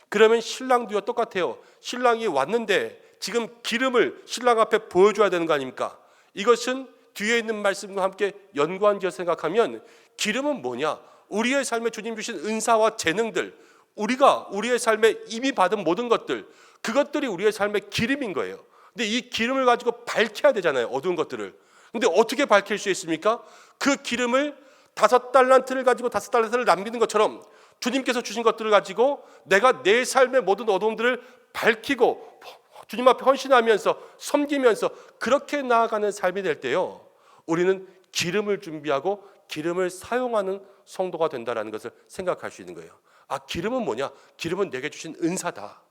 그러면 신랑도요 똑같아요. 신랑이 왔는데 지금 기름을 신랑 앞에 보여줘야 되는 거 아닙니까? 이것은 뒤에 있는 말씀과 함께 연관지어 생각하면 기름은 뭐냐? 우리의 삶에 주님 주신 은사와 재능들, 우리가 우리의 삶에 이미 받은 모든 것들, 그것들이 우리의 삶의 기름인 거예요. 근데 이 기름을 가지고 밝혀야 되잖아요, 어두운 것들을. 근데 어떻게 밝힐 수 있습니까? 그 기름을 5달란트를 가지고 5달란트를 남기는 것처럼 주님께서 주신 것들을 가지고 내가 내 삶의 모든 어두움들을 밝히고 주님 앞에 헌신하면서 섬기면서 그렇게 나아가는 삶이 될 때요, 우리는 기름을 준비하고 기름을 사용하는 성도가 된다는 것을 생각할 수 있는 거예요. 아, 기름은 뭐냐? 기름은 내게 주신 은사다.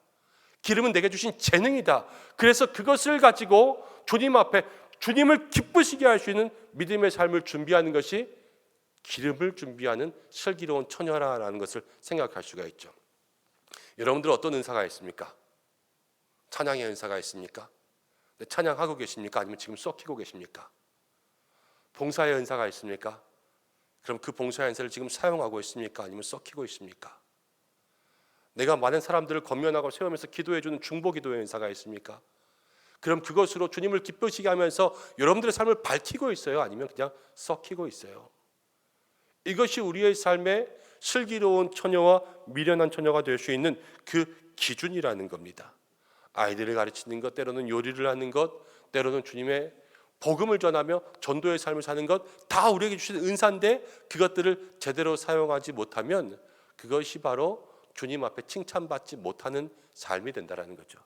기름은 내게 주신 재능이다. 그래서 그것을 가지고 주님 앞에 주님을 기쁘시게 할 수 있는 믿음의 삶을 준비하는 것이 기름을 준비하는 슬기로운 처녀라는 것을 생각할 수가 있죠. 여러분들 어떤 은사가 있습니까? 찬양의 은사가 있습니까? 찬양하고 계십니까? 아니면 지금 썩히고 계십니까? 봉사의 은사가 있습니까? 그럼 그 봉사의 은사를 지금 사용하고 있습니까? 아니면 썩히고 있습니까? 내가 많은 사람들을 권면하고 세우면서 기도해주는 중보기도의 은사가 있습니까? 그럼 그것으로 주님을 기쁘시게 하면서 여러분들의 삶을 밝히고 있어요? 아니면 그냥 썩히고 있어요? 이것이 우리의 삶의 슬기로운 처녀와 미련한 처녀가 될 수 있는 그 기준이라는 겁니다. 아이들을 가르치는 것, 때로는 요리를 하는 것, 때로는 주님의 복음을 전하며 전도의 삶을 사는 것, 다 우리에게 주신 은사인데 그것들을 제대로 사용하지 못하면 그것이 바로 주님 앞에 칭찬받지 못하는 삶이 된다는 거죠.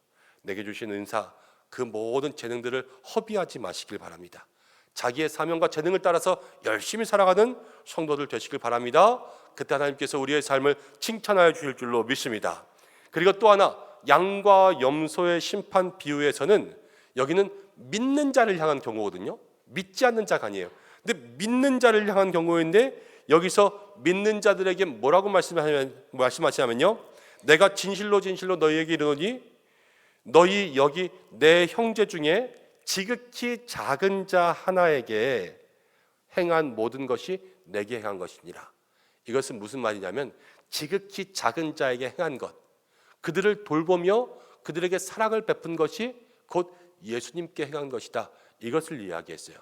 내게 주신 은사, 그 모든 재능들을 허비하지 마시길 바랍니다. 자기의 사명과 재능을 따라서 열심히 살아가는 성도들 되시길 바랍니다. 그때 하나님께서 우리의 삶을 칭찬하여 주실 줄로 믿습니다. 그리고 또 하나, 양과 염소의 심판 비유에서는 여기는 믿는 자를 향한 경우거든요. 믿지 않는 자가 아니에요. 근데 믿는 자를 향한 경우인데 여기서 믿는 자들에게 뭐라고 말씀하시냐면요, 내가 진실로 진실로 너희에게 이르노니 너희 여기 내 형제 중에 지극히 작은 자 하나에게 행한 모든 것이 내게 행한 것이니라. 이것은 무슨 말이냐면 지극히 작은 자에게 행한 것, 그들을 돌보며 그들에게 사랑을 베푼 것이 곧 예수님께 행한 것이다. 이것을 이야기했어요.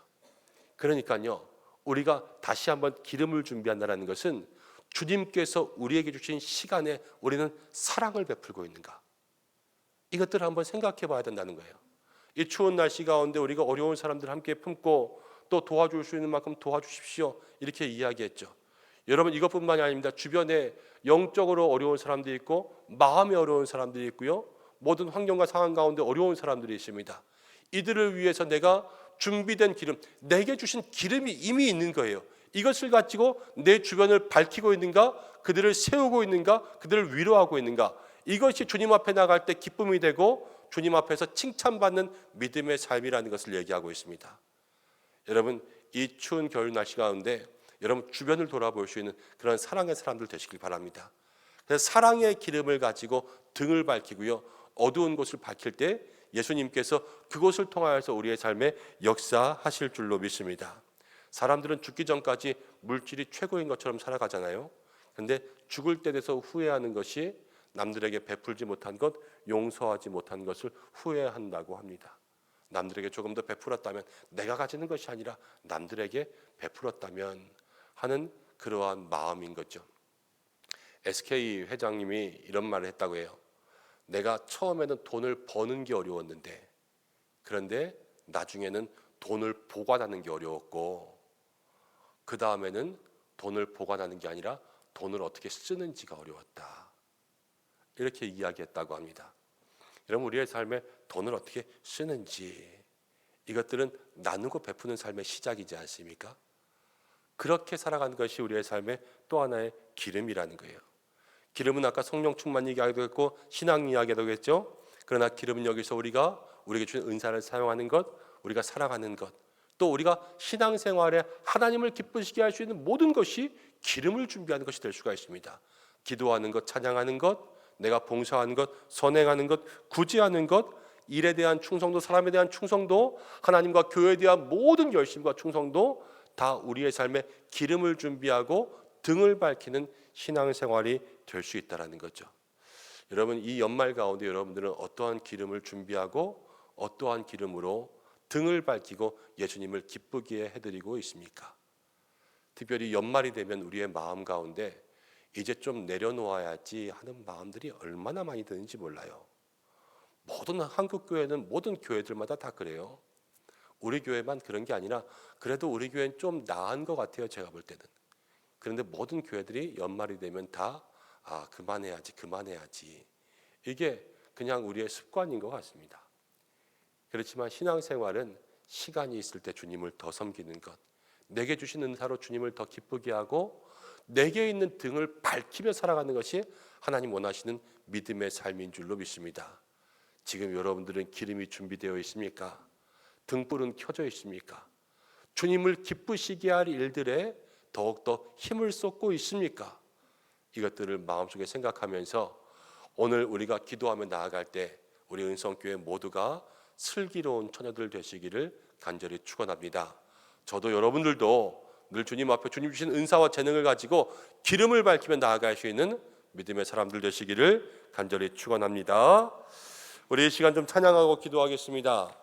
그러니까요, 우리가 다시 한번 기름을 준비한다는 것은 주님께서 우리에게 주신 시간에 우리는 사랑을 베풀고 있는가, 이것들을 한번 생각해 봐야 된다는 거예요. 이 추운 날씨 가운데 우리가 어려운 사람들 함께 품고 또 도와줄 수 있는 만큼 도와주십시오, 이렇게 이야기했죠. 여러분, 이것뿐만이 아닙니다. 주변에 영적으로 어려운 사람들이 있고 마음이 어려운 사람들이 있고요, 모든 환경과 상황 가운데 어려운 사람들이 있습니다. 이들을 위해서 내가 준비된 기름, 내게 주신 기름이 이미 있는 거예요. 이것을 가지고 내 주변을 밝히고 있는가, 그들을 세우고 있는가, 그들을 위로하고 있는가, 이것이 주님 앞에 나갈 때 기쁨이 되고 주님 앞에서 칭찬받는 믿음의 삶이라는 것을 얘기하고 있습니다. 여러분, 이 추운 겨울 날씨 가운데 여러분 주변을 돌아볼 수 있는 그런 사랑의 사람들 되시길 바랍니다. 그래서 사랑의 기름을 가지고 등을 밝히고요, 어두운 곳을 밝힐 때 예수님께서 그곳을 통하여서 우리의 삶에 역사하실 줄로 믿습니다. 사람들은 죽기 전까지 물질이 최고인 것처럼 살아가잖아요. 그런데 죽을 때 돼서 후회하는 것이 남들에게 베풀지 못한 것, 용서하지 못한 것을 후회한다고 합니다. 남들에게 조금 더 베풀었다면, 내가 가지는 것이 아니라 남들에게 베풀었다면 하는 그러한 마음인 거죠. SK 회장님이 이런 말을 했다고 해요. 내가 처음에는 돈을 버는 게 어려웠는데, 그런데 나중에는 돈을 보관하는 게 어려웠고, 그 다음에는 돈을 보관하는 게 아니라 돈을 어떻게 쓰는지가 어려웠다, 이렇게 이야기했다고 합니다. 여러분, 우리의 삶에 돈을 어떻게 쓰는지, 이것들은 나누고 베푸는 삶의 시작이지 않습니까? 그렇게 살아가는 것이 우리의 삶의 또 하나의 기름이라는 거예요. 기름은 아까 성령 충만 이야기도 했고 신앙 이야기도 했죠. 그러나 기름은 여기서 우리가 우리에게 주신 은사를 사용하는 것, 우리가 살아가는 것, 또 우리가 신앙생활에 하나님을 기쁘시게 할 수 있는 모든 것이 기름을 준비하는 것이 될 수가 있습니다. 기도하는 것, 찬양하는 것, 내가 봉사하는 것, 선행하는 것, 구제하는 것, 일에 대한 충성도, 사람에 대한 충성도, 하나님과 교회에 대한 모든 열심과 충성도 다 우리의 삶에 기름을 준비하고 등을 밝히는 신앙생활이 될 수 있다는 거죠. 여러분, 이 연말 가운데 여러분들은 어떠한 기름을 준비하고 어떠한 기름으로 등을 밝히고 예수님을 기쁘게 해드리고 있습니까? 특별히 연말이 되면 우리의 마음 가운데 이제 좀 내려놓아야지 하는 마음들이 얼마나 많이 드는지 몰라요. 모든 한국교회는 모든 교회들마다 다 그래요. 우리 교회만 그런 게 아니라 그래도 우리 교회는 좀 나은 것 같아요, 제가 볼 때는. 그런데 모든 교회들이 연말이 되면 다 그만해야지. 이게 그냥 우리의 습관인 것 같습니다. 그렇지만 신앙생활은 시간이 있을 때 주님을 더 섬기는 것, 내게 주신 은사로 주님을 더 기쁘게 하고 내게 있는 등을 밝히며 살아가는 것이 하나님 원하시는 믿음의 삶인 줄로 믿습니다. 지금 여러분들은 기름이 준비되어 있습니까? 등불은 켜져 있습니까? 주님을 기쁘시게 할 일들에 더욱더 힘을 쏟고 있습니까? 이것들을 마음속에 생각하면서 오늘 우리가 기도하며 나아갈 때 우리 은성교회 모두가 슬기로운 처녀들 되시기를 간절히 축원합니다. 저도 여러분들도 늘 주님 앞에 주님 주신 은사와 재능을 가지고 기름을 밝히며 나아갈 수 있는 믿음의 사람들 되시기를 간절히 축원합니다. 우리 이 시간 좀 찬양하고 기도하겠습니다.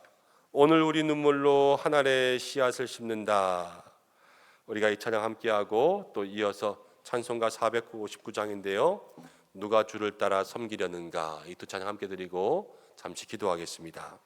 오늘 우리 눈물로 한 알의 씨앗을 심는다. 우리가 이 찬양 함께하고 또 이어서 찬송가 459장인데요. 누가 주를 따라 섬기려는가, 이 두 찬양 함께 드리고 잠시 기도하겠습니다.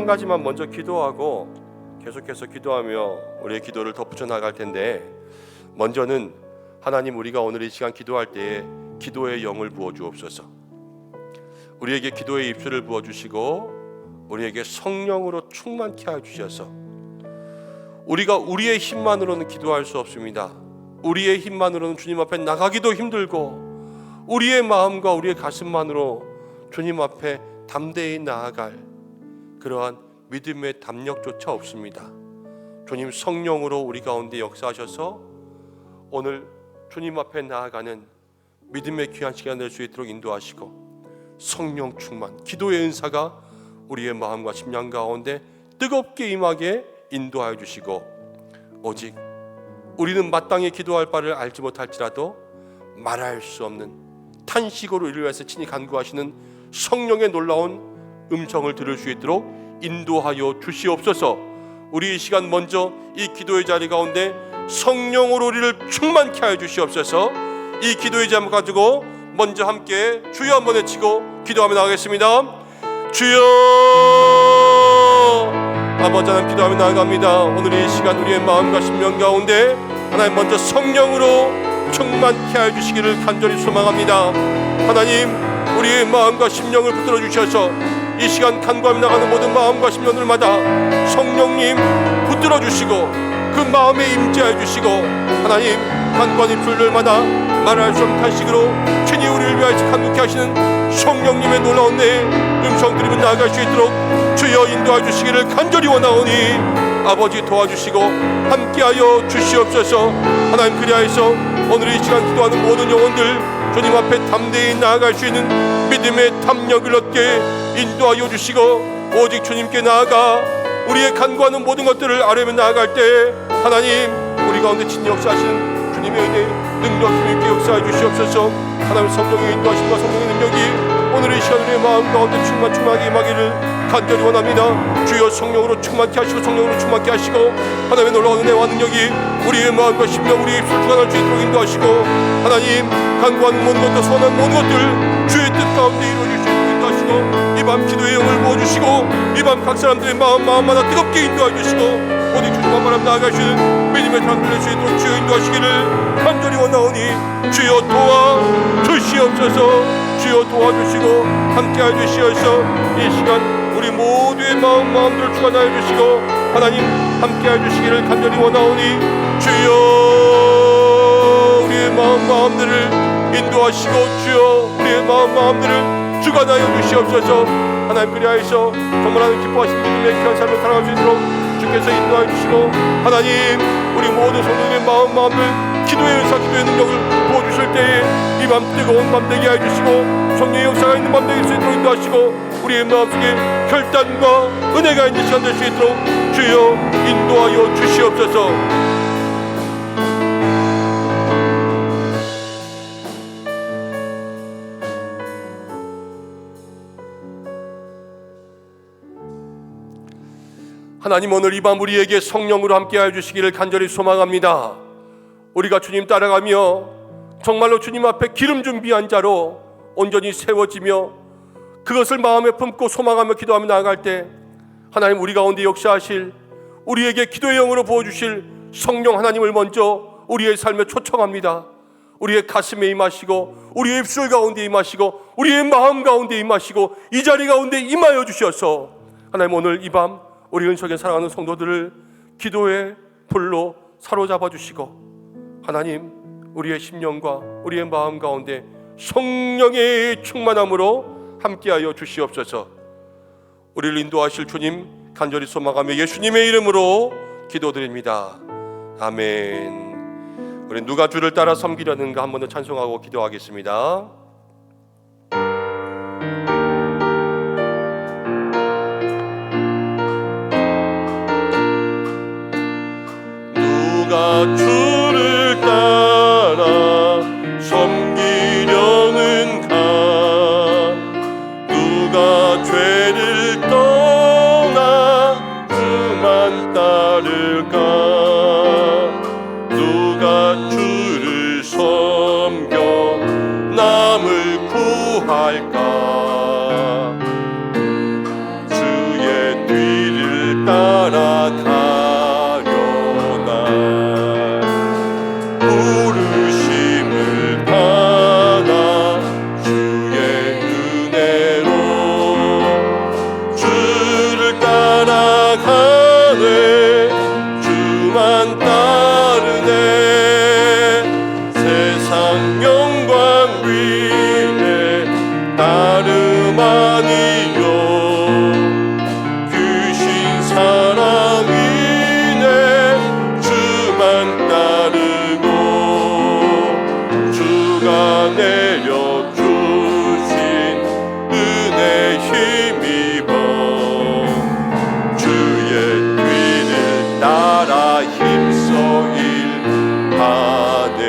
가지만 먼저 기도하고 계속해서 기도하며 우리의 기도를 덧붙여 나갈 텐데, 먼저는 하나님, 우리가 오늘 이 시간 기도할 때에 기도의 영을 부어 주옵소서. 우리에게 기도의 입술을 부어 주시고 우리에게 성령으로 충만케 하여 주셔서 우리가 우리의 힘만으로는 기도할 수 없습니다. 우리의 힘만으로는 주님 앞에 나가기도 힘들고 우리의 마음과 우리의 가슴만으로 주님 앞에 담대히 나아갈 그러한 믿음의 담력조차 없습니다. 주님 성령으로 우리 가운데 역사하셔서 오늘 주님 앞에 나아가는 믿음의 귀한 시간 될 수 있도록 인도하시고, 성령 충만, 기도의 은사가 우리의 마음과 심령 가운데 뜨겁게 임하게 인도하여 주시고, 오직 우리는 마땅히 기도할 바를 알지 못할지라도 말할 수 없는 탄식으로 이를 위해서 친히 간구하시는 성령의 놀라운 음성을 들을 수 있도록 인도하여 주시옵소서. 우리 이 시간 먼저 이 기도의 자리 가운데 성령으로 우리를 충만케 하여 주시옵소서. 이 기도의 제목 가지고 먼저 함께 주여 한번 외치고 기도하며 나가겠습니다. 주여. 아버지 하나님, 기도하며 나아갑니다. 오늘 이 시간 우리의 마음과 심령 가운데 하나님 먼저 성령으로 충만케 하여 주시기를 간절히 소망합니다. 하나님, 우리의 마음과 심령을 붙들어 주셔서 이 시간 간구하며 나가는 모든 마음과 심령들마다 성령님 붙들어 주시고 그 마음에 임재하여 주시고, 하나님 간구하는 입술들마다 말할 수 없는 탄식으로 친히 우리를 위하여 간구케 하시는 성령님의 놀라운 내 음성 들으며 나아갈 수 있도록 주여 인도하여 주시기를 간절히 원하오니 아버지 도와주시고 함께하여 주시옵소서. 하나님, 그리하여서 오늘 이 시간 기도하는 모든 영혼들 주님 앞에 담대히 나아갈 수 있는 믿음의 담력을 얻게 인도하여 주시고, 오직 주님께 나아가 우리의 간구하는 모든 것들을 아뢰며 나아갈 때 하나님, 우리 가운데 친히 역사하시는 주님의 은혜, 능력, 힘있게 역사해 주시옵소서. 하나님, 성령의 인도하심과 성령의 능력이 오늘 이 시간 우리의 마음 가운데 충만하게 임하기를 간절히 원합니다. 주여 성령으로 충만케 하시고 성령으로 충만케 하시고 하나님의 놀라운 은혜와 능력이 우리의 마음과 심령, 우리의 입술 주관할 수 있도록 인도하시고, 하나님 간구하는 모든 것도 소원하는 모든 것들 주의 뜻 가운데 이루어질 수 있도록 인도하시고, 이 밤 기도의 영을 부어주시고 이 밤 각 사람들의 마음마다 뜨겁게 인도해 주시고 오직 주님만 바람 나아가시는 믿음의 담을 낼수 있도록 주여 인도하시기를 간절히 원하오니 주여 도와 주시옵소서. 주여 도와주시고 함께하여 주시어서 이 시간 우리 모두의 마음들을 주관하여 주시고 하나님 함께하여 주시기를 간절히 원하오니 주여 우리의 마음들을 인도하시고 주여 우리의 마음들을 주관하여 주시옵소서. 하나님, 그리하여서 정말 하나님 기뻐하시는 믿음의 귀한 삶을 살아갈 수 있도록 주께서 인도하여 주시고, 하나님 우리 모든 성도들의 마음들 기도의 은사, 기도의 능력을 부어주실 때에 이 밤 뜨거운 밤 되게 해주시고 성령의 역사가 있는 밤 되게 할 수 있도록 인도하시고, 우리의 마음속에 결단과 은혜가 있는 시간 될 수 있도록 주여 인도하여 주시옵소서. 하나님, 오늘 이 밤 우리에게 성령으로 함께하여 주시기를 간절히 소망합니다. 우리가 주님 따라가며 정말로 주님 앞에 기름 준비한 자로 온전히 세워지며 그것을 마음에 품고 소망하며 기도하며 나아갈 때 하나님, 우리 가운데 역사하실 우리에게 기도의 영으로 부어주실 성령 하나님을 먼저 우리의 삶에 초청합니다. 우리의 가슴에 임하시고 우리의 입술 가운데 임하시고 우리의 마음 가운데 임하시고 이 자리 가운데 임하여 주셔서 하나님, 오늘 이 밤 우리 은석에 사랑하는 성도들을 기도의 불로 사로잡아 주시고 하나님, 우리의 심령과 우리의 마음 가운데 성령의 충만함으로 함께하여 주시옵소서. 우리를 인도하실 주님 간절히 소망하며 예수님의 이름으로 기도드립니다. 아멘. 우리 누가 주를 따라 섬기려는가 한 번 더 찬송하고 기도하겠습니다. 누가 주를 따라 섬기려는가, 누가 죄를 떠나 그만 따를까, 누가 주를 섬겨 남을 구할까, 주의 뒤 따라가려나 부르심을 받아 주의 은혜로 주를 따라가네 주만 따르네 세상 영광 위에 따름 아니요 귀신 사랑이네 주만 따르고 주가 내려주신 은혜 힘입어 주의 뒤를 따라 힘써 일하네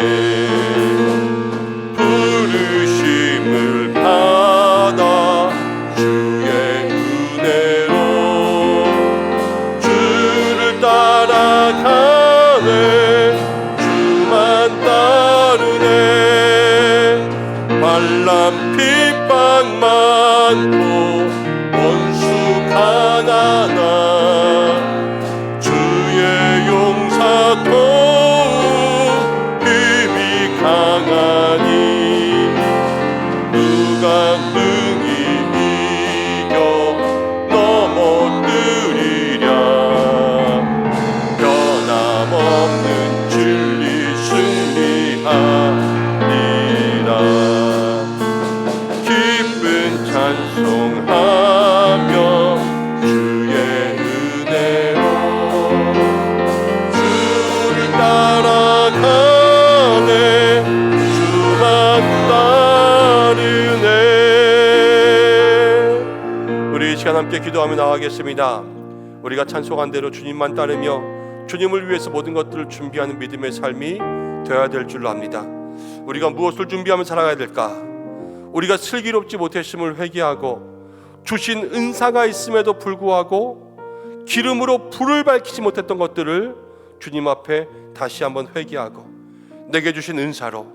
부르심을 받아 주의 은혜로 주를 따라가네 주만 따르네 환난 핍박 많고 원수 가난한 주의 용사 도움 힘이 강하니 누가 능히 이겨 넘어뜨리랴 변함없는 진리 승리하리라 기쁜 찬송하며 주의 은혜로 주를 따라가네 주만 따르네 우리 이 시간 함께 기도하며 나가겠습니다. 우리가 찬송한 대로 주님만 따르며 주님을 위해서 모든 것들을 준비하는 믿음의 삶이 되어야 될 줄로 압니다. 우리가 무엇을 준비하며 살아가야 될까? 우리가 슬기롭지 못했음을 회개하고 주신 은사가 있음에도 불구하고 기름으로 불을 밝히지 못했던 것들을 주님 앞에 다시 한번 회개하고 내게 주신 은사로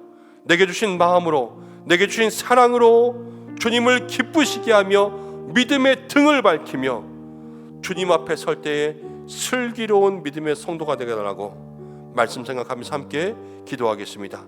내게 주신 마음으로 내게 주신 사랑으로 주님을 기쁘시게 하며 믿음의 등을 밝히며 주님 앞에 설 때에 슬기로운 믿음의 성도가 되게 달라고 말씀 생각하면서 함께 기도하겠습니다.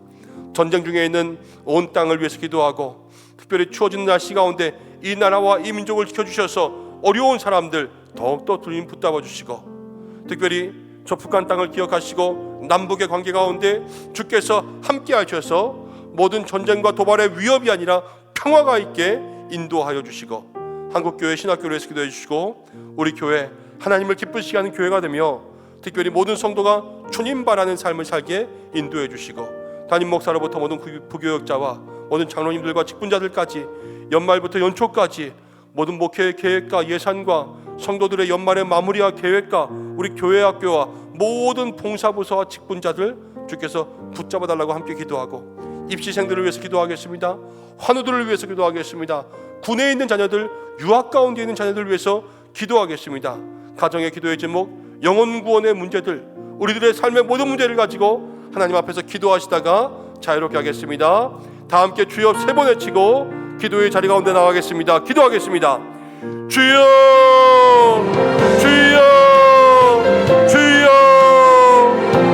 전쟁 중에 있는 온 땅을 위해서 기도하고 특별히 추워진 날씨 가운데 이 나라와 이 민족을 지켜주셔서 어려운 사람들 더욱더 주님 붙잡아 주시고 특별히 저 북한 땅을 기억하시고 남북의 관계 가운데 주께서 함께 하셔서 모든 전쟁과 도발의 위협이 아니라 평화가 있게 인도하여 주시고 한국교회 신학교를 위해서 기도해 주시고 우리 교회 하나님을 기쁘시게 하는 교회가 되며 특별히 모든 성도가 주님 바라는 삶을 살게 인도해 주시고 담임 목사로부터 모든 부교역자와 모든 장로님들과 직분자들까지 연말부터 연초까지 모든 목회 계획과 예산과 성도들의 연말의 마무리와 계획과 우리 교회 학교와 모든 봉사부서와 직분자들 주께서 붙잡아 달라고 함께 기도하고 입시생들을 위해서 기도하겠습니다. 환우들을 위해서 기도하겠습니다. 군에 있는 자녀들, 유학 가운데 있는 자녀들을 위해서 기도하겠습니다. 가정의 기도의 제목, 영혼 구원의 문제들, 우리들의 삶의 모든 문제를 가지고 하나님 앞에서 기도하시다가 자유롭게 하겠습니다. 다 함께 주여 3번 외치고 기도의 자리 가운데 나가겠습니다. 기도하겠습니다. 주여 주여 주여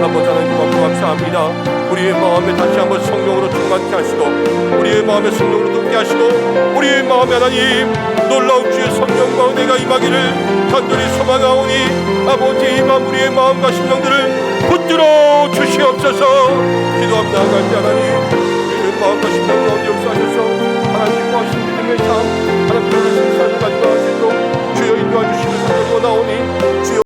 아버지 하나님 고맙고 감사합니다. 우리의 마음에 다시 한번 성령으로 충만케 하시고 우리의 마음에 성령으로 돕게 하시고 우리의 마음에 하나님 놀라운 주의 성령과 은혜가 임하기를 간절히 소망하오니 아버지 이 밤 우리의 마음과 심령들을 붙들어 주시옵소서. 기도합니다. 나아갈 때 하나님 우리의 마음과 심령 가운데 역사하셔서 하나님 기뻐하시는 믿음의 삶 하나님 기뻐하시는 삶을 가지고 할 수 있도록 주여 인도하 주시는 성령으로 나오니